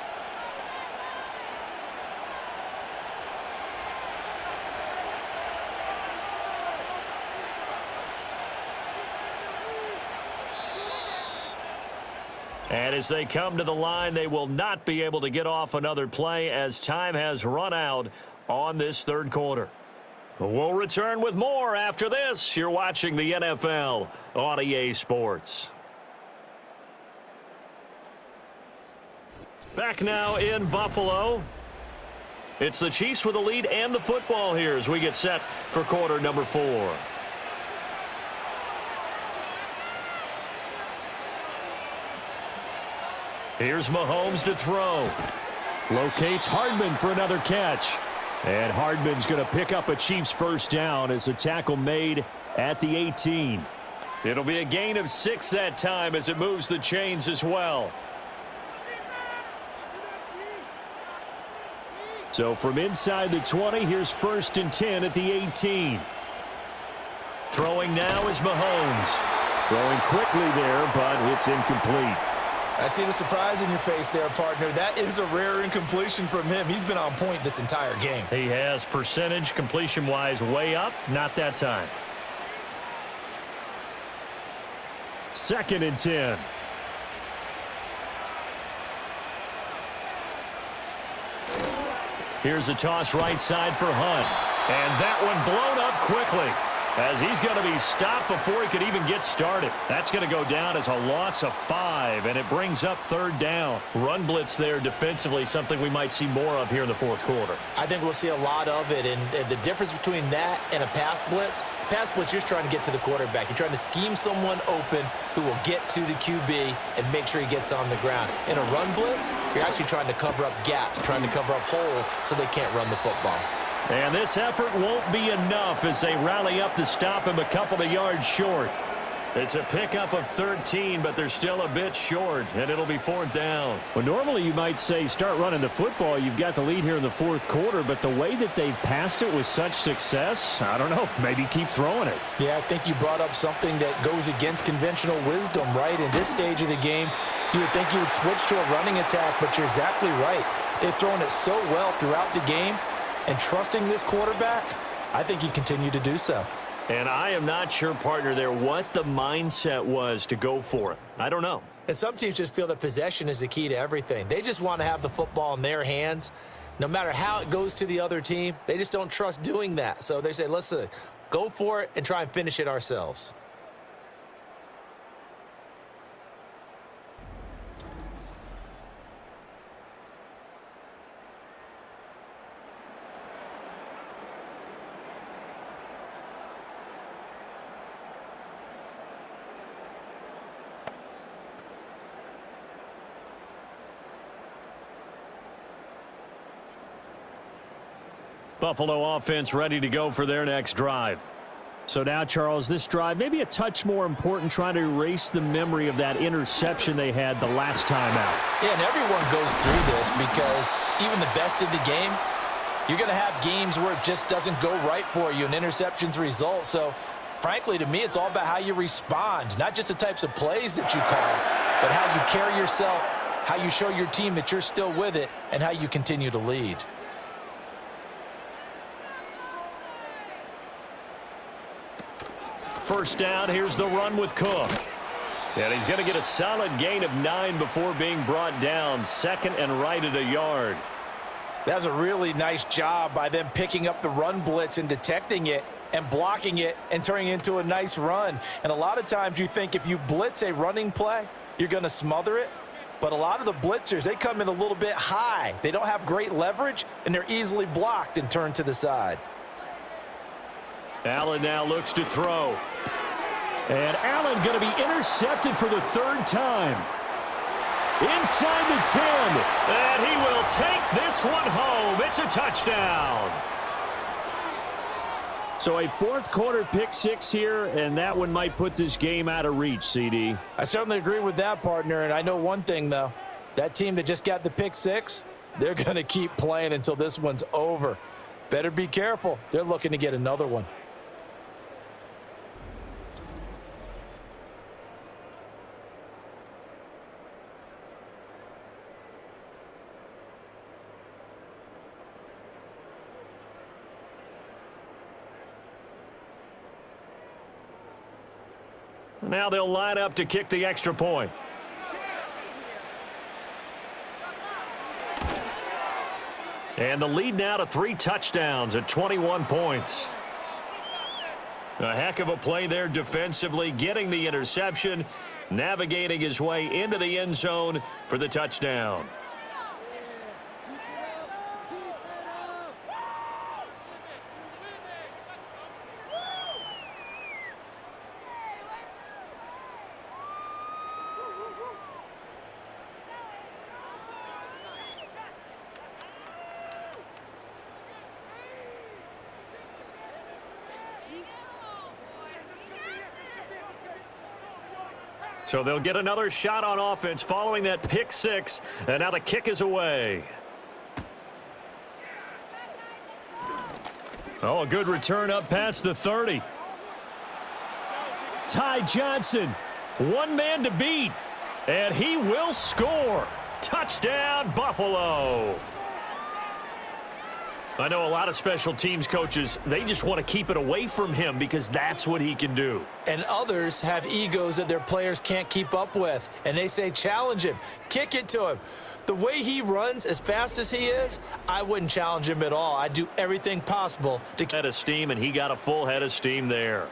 And as they come to the line, they will not be able to get off another play as time has run out on this 3rd quarter. We'll return with more after this. You're watching the NFL on EA Sports. Back now in Buffalo. It's the Chiefs with the lead and the football here as we get set for quarter number 4. Here's Mahomes to throw. Locates Hardman for another catch. And Hardman's going to pick up a Chiefs 1st down as a tackle made at the 18. It'll be a gain of 6 that time as it moves the chains as well. So from inside the 20, here's 1st and 10 at the 18. Throwing now is Mahomes. Throwing quickly there, but it's incomplete. I see the surprise in your face there, partner. That is a rare incompletion from him. He's been on point this entire game. He has percentage completion-wise way up. Not that time. 2nd and 10. Here's a toss right side for Hunt. And that one blown up quickly, as he's going to be stopped before he could even get started. That's going to go down as a loss of 5, and it brings up 3rd down. Run blitz there defensively, something we might see more of here in the 4th quarter. I think we'll see a lot of it, and the difference between that and a pass blitz, you're just trying to get to the quarterback. You're trying to scheme someone open who will get to the QB and make sure he gets on the ground. In a run blitz, you're actually trying to cover up gaps, trying to cover up holes so they can't run the football. And this effort won't be enough as they rally up to stop him a couple of yards short. It's a pickup of 13, but they're still a bit short, and it'll be 4th down. Well, normally you might say start running the football. You've got the lead here in the 4th quarter, but the way that they've passed it with such success, I don't know, maybe keep throwing it. Yeah, I think you brought up something that goes against conventional wisdom, right? In this stage of the game, you would think you would switch to a running attack, but you're exactly right. They've thrown it so well throughout the game. And trusting this quarterback, I think he continued to do so. And I am not sure, partner, there what the mindset was to go for it. I don't know. And some teams just feel that possession is the key to everything. They just want to have the football in their hands. No matter how it goes to the other team, they just don't trust doing that. So they say, let's go for it and try and finish it ourselves. Buffalo offense ready to go for their next drive. So now, Charles, this drive maybe a touch more important, trying to erase the memory of that interception they had the last time out. Yeah, and everyone goes through this because even the best in the game, you're going to have games where it just doesn't go right for you, and interceptions result. So, frankly, to me, it's all about how you respond, not just the types of plays that you call, but how you carry yourself, how you show your team that you're still with it, and how you continue to lead. First down, here's the run with Cook. And he's going to get a solid gain of 9 before being brought down. 2nd and right at a yard. That's a really nice job by them picking up the run blitz and detecting it and blocking it and turning it into a nice run. And a lot of times you think if you blitz a running play, you're going to smother it. But a lot of the blitzers, they come in a little bit high. They don't have great leverage, and they're easily blocked and turned to the side. Allen now looks to throw. And Allen going to be intercepted for the 3rd time. Inside the 10. And he will take this one home. It's a touchdown. So a 4th quarter pick 6 here, and that one might put this game out of reach, CD. I certainly agree with that, partner. And I know one thing, though. That team that just got the pick 6, they're going to keep playing until this one's over. Better be careful. They're looking to get another one. Now they'll line up to kick the extra point. And the lead now to 3 touchdowns at 21 points. A heck of a play there defensively, getting the interception, navigating his way into the end zone for the touchdown. So they'll get another shot on offense following that pick 6, and now the kick is away. Oh, a good return up past the 30. Ty Johnson, one man to beat, and he will score. Touchdown, Buffalo. I know a lot of special teams coaches, they just want to keep it away from him because that's what he can do. And others have egos that their players can't keep up with. And they say, challenge him, kick it to him. The way he runs as fast as he is, I wouldn't challenge him at all. I'd do everything possible to head of steam, and he got a full head of steam there.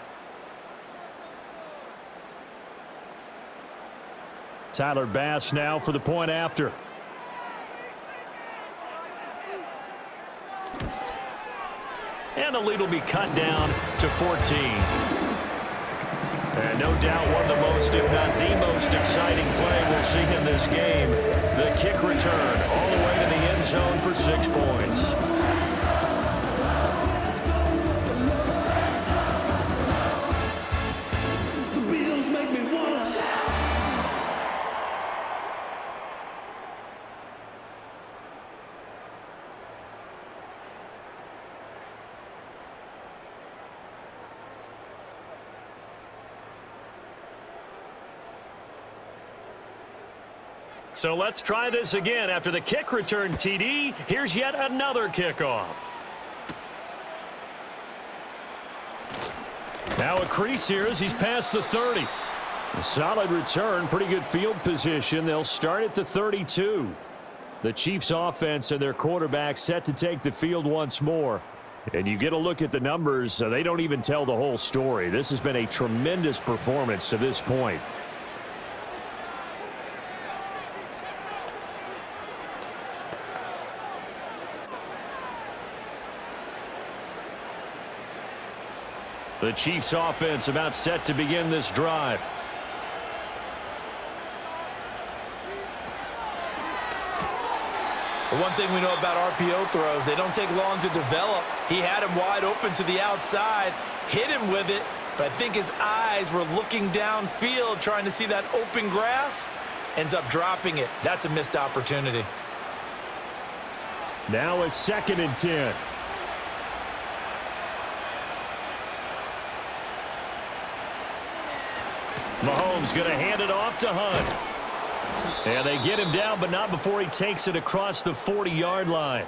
Tyler Bass now for the point after. And the lead will be cut down to 14. And no doubt one of the most, if not the most exciting play we'll see in this game. The kick return all the way to the end zone for 6 points. So let's try this again. After the kick return TD, here's yet another kickoff. Now a crease here as he's past the 30. A solid return, pretty good field position. They'll start at the 32. The Chiefs offense and their quarterback set to take the field once more. And you get a look at the numbers, they don't even tell the whole story. This has been a tremendous performance to this point. The Chiefs offense about set to begin this drive. The one thing we know about RPO throws, they don't take long to develop. He had him wide open to the outside, hit him with it, but I think his eyes were looking downfield trying to see that open grass. Ends up dropping it. That's a missed opportunity. Now a 2nd and 10. Mahomes going to hand it off to Hunt. And they get him down, but not before he takes it across the 40-yard line.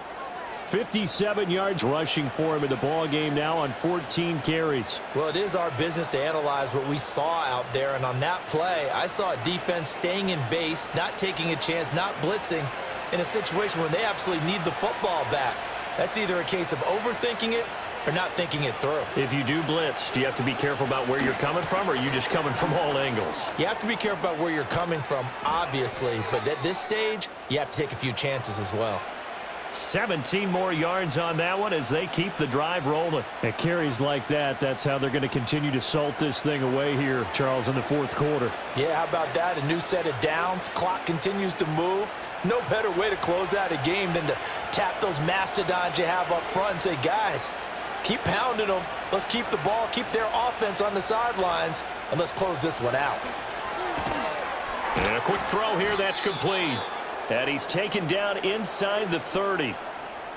57 yards rushing for him in the ball game now on 14 carries. Well, it is our business to analyze what we saw out there, and on that play, I saw a defense staying in base, not taking a chance, not blitzing in a situation where they absolutely need the football back. That's either a case of overthinking it or not thinking it through. If you do blitz, do you have to be careful about where you're coming from, or are you just coming from all angles? You have to be careful about where you're coming from, obviously, but at this stage, you have to take a few chances as well. 17 more yards on that one as they keep the drive rolling. At carries like that, that's how they're going to continue to salt this thing away here, Charles, in the 4th quarter. Yeah, how about that? A new set of downs. Clock continues to move. No better way to close out a game than to tap those mastodons you have up front and say, guys, keep pounding them. Let's keep the ball, keep their offense on the sidelines, and let's close this one out. And a quick throw here that's complete. And he's taken down inside the 30.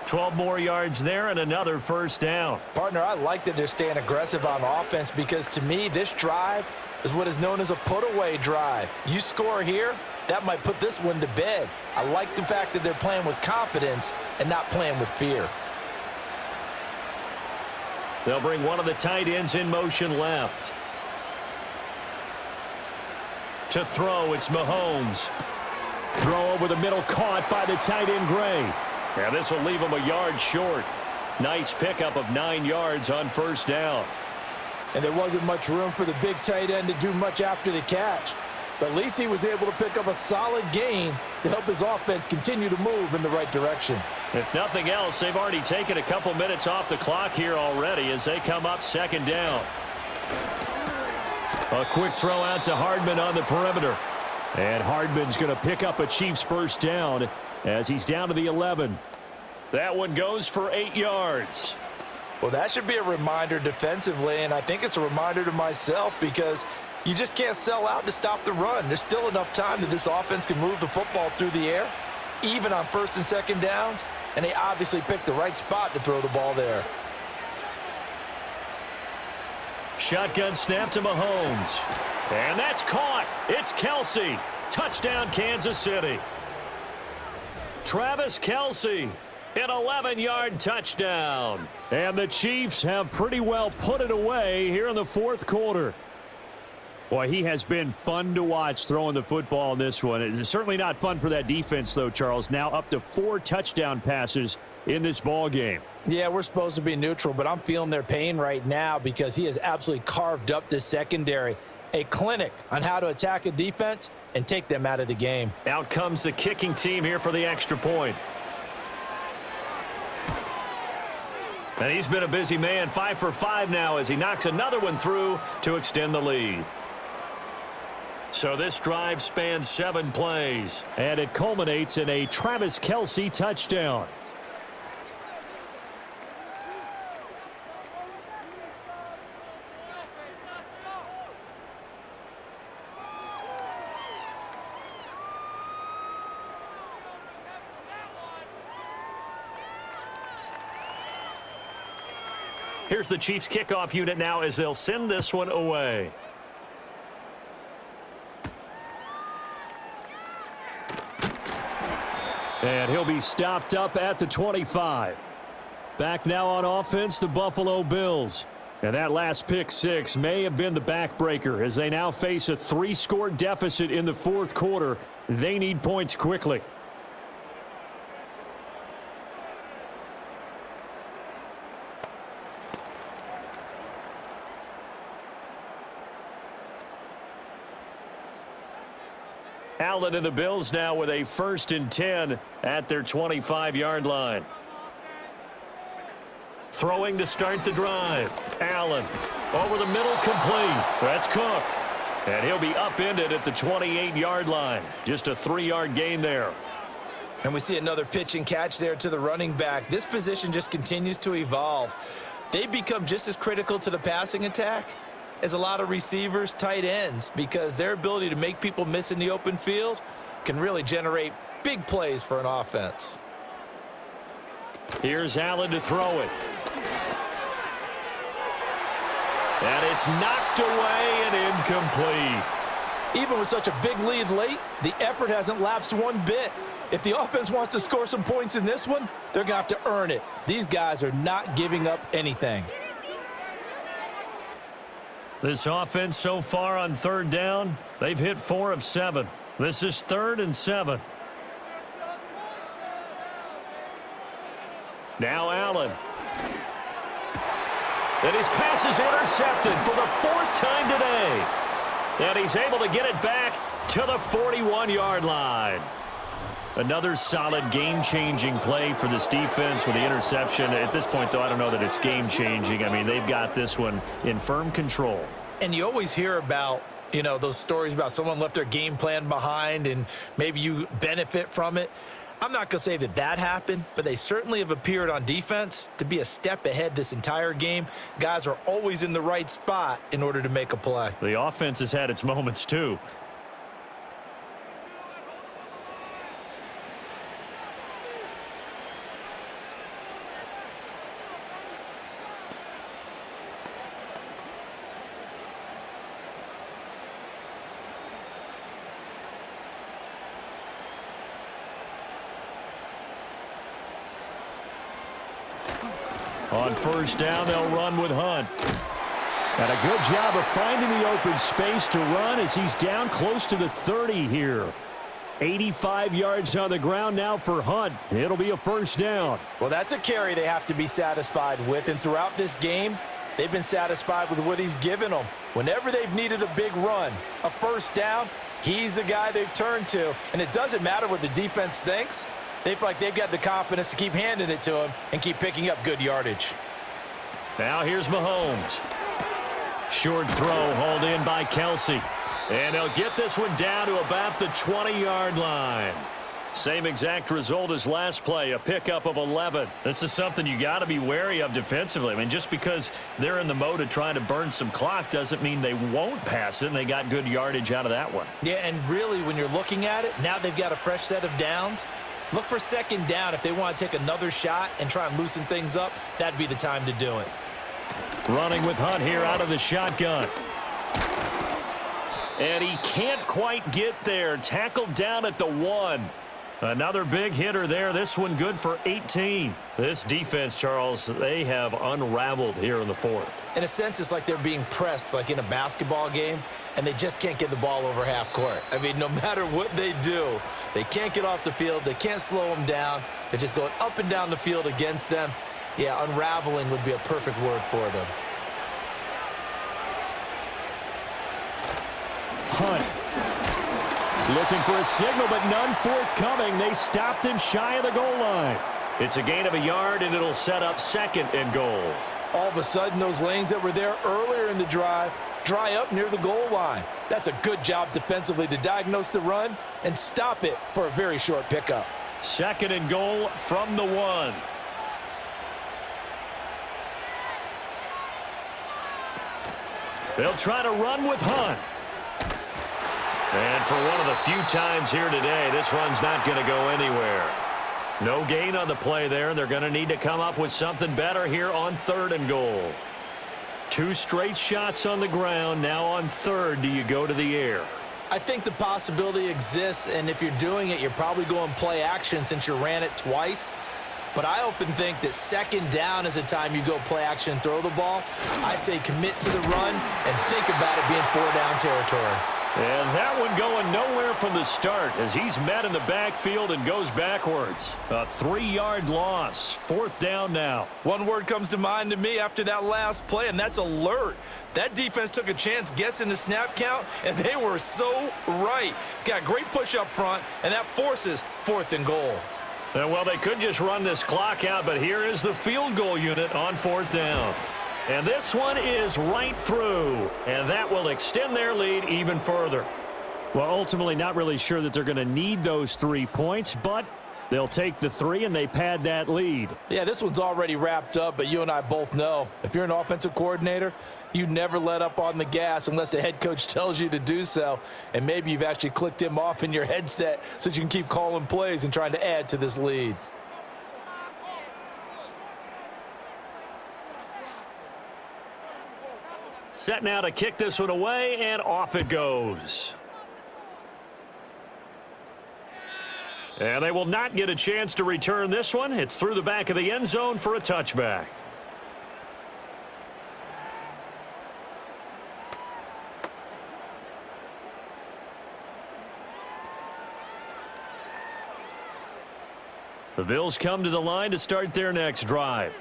12 more yards there and another first down. Partner, I like that they're staying aggressive on offense because, to me, this drive is what is known as a put-away drive. You score here, that might put this one to bed. I like the fact that they're playing with confidence and not playing with fear. They'll bring one of the tight ends in motion left. To throw, it's Mahomes. Throw over the middle, caught by the tight end Gray. Yeah, this will leave him a yard short. Nice pickup of 9 yards on first down. And there wasn't much room for the big tight end to do much after the catch. But at least he was able to pick up a solid gain to help his offense continue to move in the right direction. If nothing else, they've already taken a couple minutes off the clock here already as they come up 2nd down. A quick throw out to Hardman on the perimeter. And Hardman's going to pick up a Chiefs first down as he's down to the 11. That one goes for 8 yards. Well, that should be a reminder defensively, and I think it's a reminder to myself because you just can't sell out to stop the run. There's still enough time that this offense can move the football through the air, even on 1st and 2nd downs, and they obviously picked the right spot to throw the ball there. Shotgun snap to Mahomes. And that's caught. It's Kelce. Touchdown, Kansas City. Travis Kelce An 11-yard touchdown. And the Chiefs have pretty well put it away here in the fourth quarter. Boy, he has been fun to watch throwing the football in this one. It's certainly not fun for that defense, though, Charles. Now up to 4 touchdown passes in this ball game. Yeah, we're supposed to be neutral, but I'm feeling their pain right now because he has absolutely carved up this secondary. A clinic on how to attack a defense and take them out of the game. Out comes the kicking team here for the extra point. And he's been a busy man, 5 for 5 now as he knocks another one through to extend the lead. So this drive spans 7 plays. And it culminates in a Travis Kelce touchdown. Here's the Chiefs kickoff unit now as they'll send this one away. And he'll be stopped up at the 25. Back now on offense, the Buffalo Bills. And that last pick 6 may have been the backbreaker as they now face a 3-score deficit in the fourth quarter. They need points quickly. Allen and the Bills now with a 1st and 10 at their 25-yard line. Throwing to start the drive. Allen over the middle, complete. That's Cook. And he'll be upended at the 28-yard line. Just a 3-yard gain there. And we see another pitch and catch there to the running back. This position just continues to evolve. They become just as critical to the passing attack as a lot of receivers, tight ends, because their ability to make people miss in the open field can really generate big plays for an offense. Here's Allen to throw it. And it's knocked away and incomplete. Even with such a big lead late, the effort hasn't lapsed one bit. If the offense wants to score some points in this one, they're going to have to earn it. These guys are not giving up anything. This offense so far on 3rd down, they've hit 4 of 7. This is 3rd and 7. Now Allen. And his pass is intercepted for the 4th time today. And he's able to get it back to the 41-yard line. Another solid game-changing play for this defense with the interception. At this point, though, I don't know that it's game-changing. I mean, they've got this one in firm control. And you always hear about, you know, those stories about someone left their game plan behind and maybe you benefit from it. I'm not going to say that that happened, but they certainly have appeared on defense to be a step ahead this entire game. Guys are always in the right spot in order to make a play. The offense has had its moments, too. On 1st down, they'll run with Hunt. And a good job of finding the open space to run as he's down close to the 30 here. 85 yards on the ground now for Hunt. It'll be a 1st down. Well, that's a carry they have to be satisfied with. And throughout this game, they've been satisfied with what he's given them. Whenever they've needed a big run, a 1st down, he's the guy they've turned to. And it doesn't matter what the defense thinks. They feel like they've got the confidence to keep handing it to him and keep picking up good yardage. Now here's Mahomes. Short throw hauled in by Kelce. And they'll get this one down to about the 20-yard line. Same exact result as last play, a pickup of 11. This is something you got to be wary of defensively. I mean, just because they're in the mode of trying to burn some clock doesn't mean they won't pass it, and they got good yardage out of that one. Yeah, and really, when you're looking at it, now they've got a fresh set of downs. Look for 2nd down. If they want to take another shot and try and loosen things up, that'd be the time to do it. Running with Hunt here out of the shotgun. And he can't quite get there. Tackled down at the 1. Another big hitter there. This one good for 18. This defense, Charles, they have unraveled here in the fourth. In a sense, it's like they're being pressed like in a basketball game, and they just can't get the ball over half court. I mean, no matter what they do, they can't get off the field. They can't slow them down. They're just going up and down the field against them. Yeah, unraveling would be a perfect word for them. Hunt. Looking for a signal, but none forthcoming. They stopped him shy of the goal line. It's a gain of a yard, and it'll set up 2nd and goal. All of a sudden, those lanes that were there earlier in the drive dry up near the goal line. That's a good job defensively to diagnose the run and stop it for a very short pickup. 2nd and goal from the 1. They'll try to run with Hunt. And for one of the few times here today, this run's not going to go anywhere. No gain on the play there, and they're going to need to come up with something better here on 3rd and goal. 2 straight shots on the ground. Now on 3rd, do you go to the air? I think the possibility exists, and if you're doing it, you're probably going play action since you ran it twice. But I often think that 2nd down is a time you go play action and throw the ball. I say commit to the run and think about it being 4-down territory. And that one going nowhere from the start as he's met in the backfield and goes backwards. A 3-yard loss. 4th down now. One word comes to mind to me after that last play, and that's alert. That defense took a chance guessing the snap count, and they were so right. Got great push up front, and that forces 4th and goal. Well, they could just run this clock out, but here is the field goal unit on 4th down. And this one is right through, and that will extend their lead even further. Well, ultimately not really sure that they're going to need those 3 points, but they'll take the 3 and they pad that lead. Yeah, this one's already wrapped up, but you and I both know if you're an offensive coordinator, you never let up on the gas unless the head coach tells you to do so. And maybe you've actually clicked him off in your headset so you can keep calling plays and trying to add to this lead. Set now to kick this one away, and off it goes. And they will not get a chance to return this one. It's through the back of the end zone for a touchback. The Bills come to the line to start their next drive.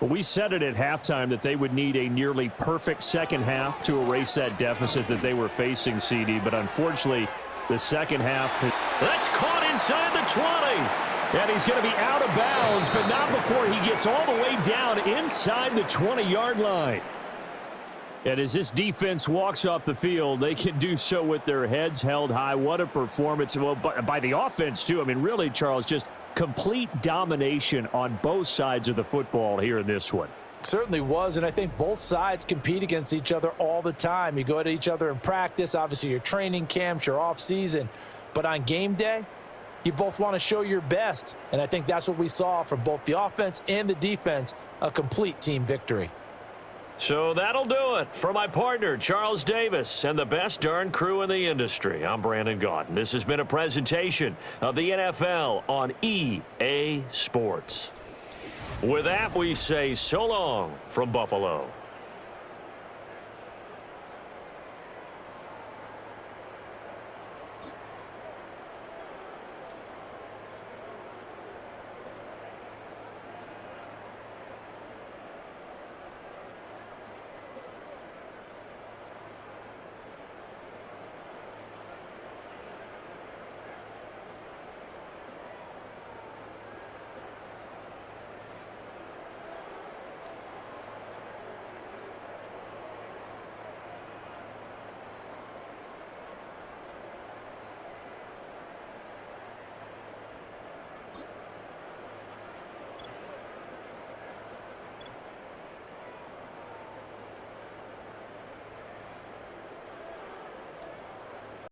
Well, we said it at halftime that they would need a nearly perfect second half to erase that deficit that they were facing, CD. But unfortunately, the second half. That's caught inside the 20. And he's going to be out of bounds, but not before he gets all the way down inside the 20-yard line. And as this defense walks off the field, they can do so with their heads held high. What a performance. Well, by the offense, too. I mean, really, Charles, just complete domination on both sides of the football here in this one. Certainly was, and I think both sides compete against each other all the time. You go at each other in practice, obviously your training camps, your off-season, but on game day, you both want to show your best, and I think that's what we saw from both the offense and the defense, a complete team victory. So that'll do it for my partner, Charles Davis, and the best darn crew in the industry. I'm Brandon Gaudin. This has been a presentation of the NFL on EA Sports. With that, we say so long from Buffalo.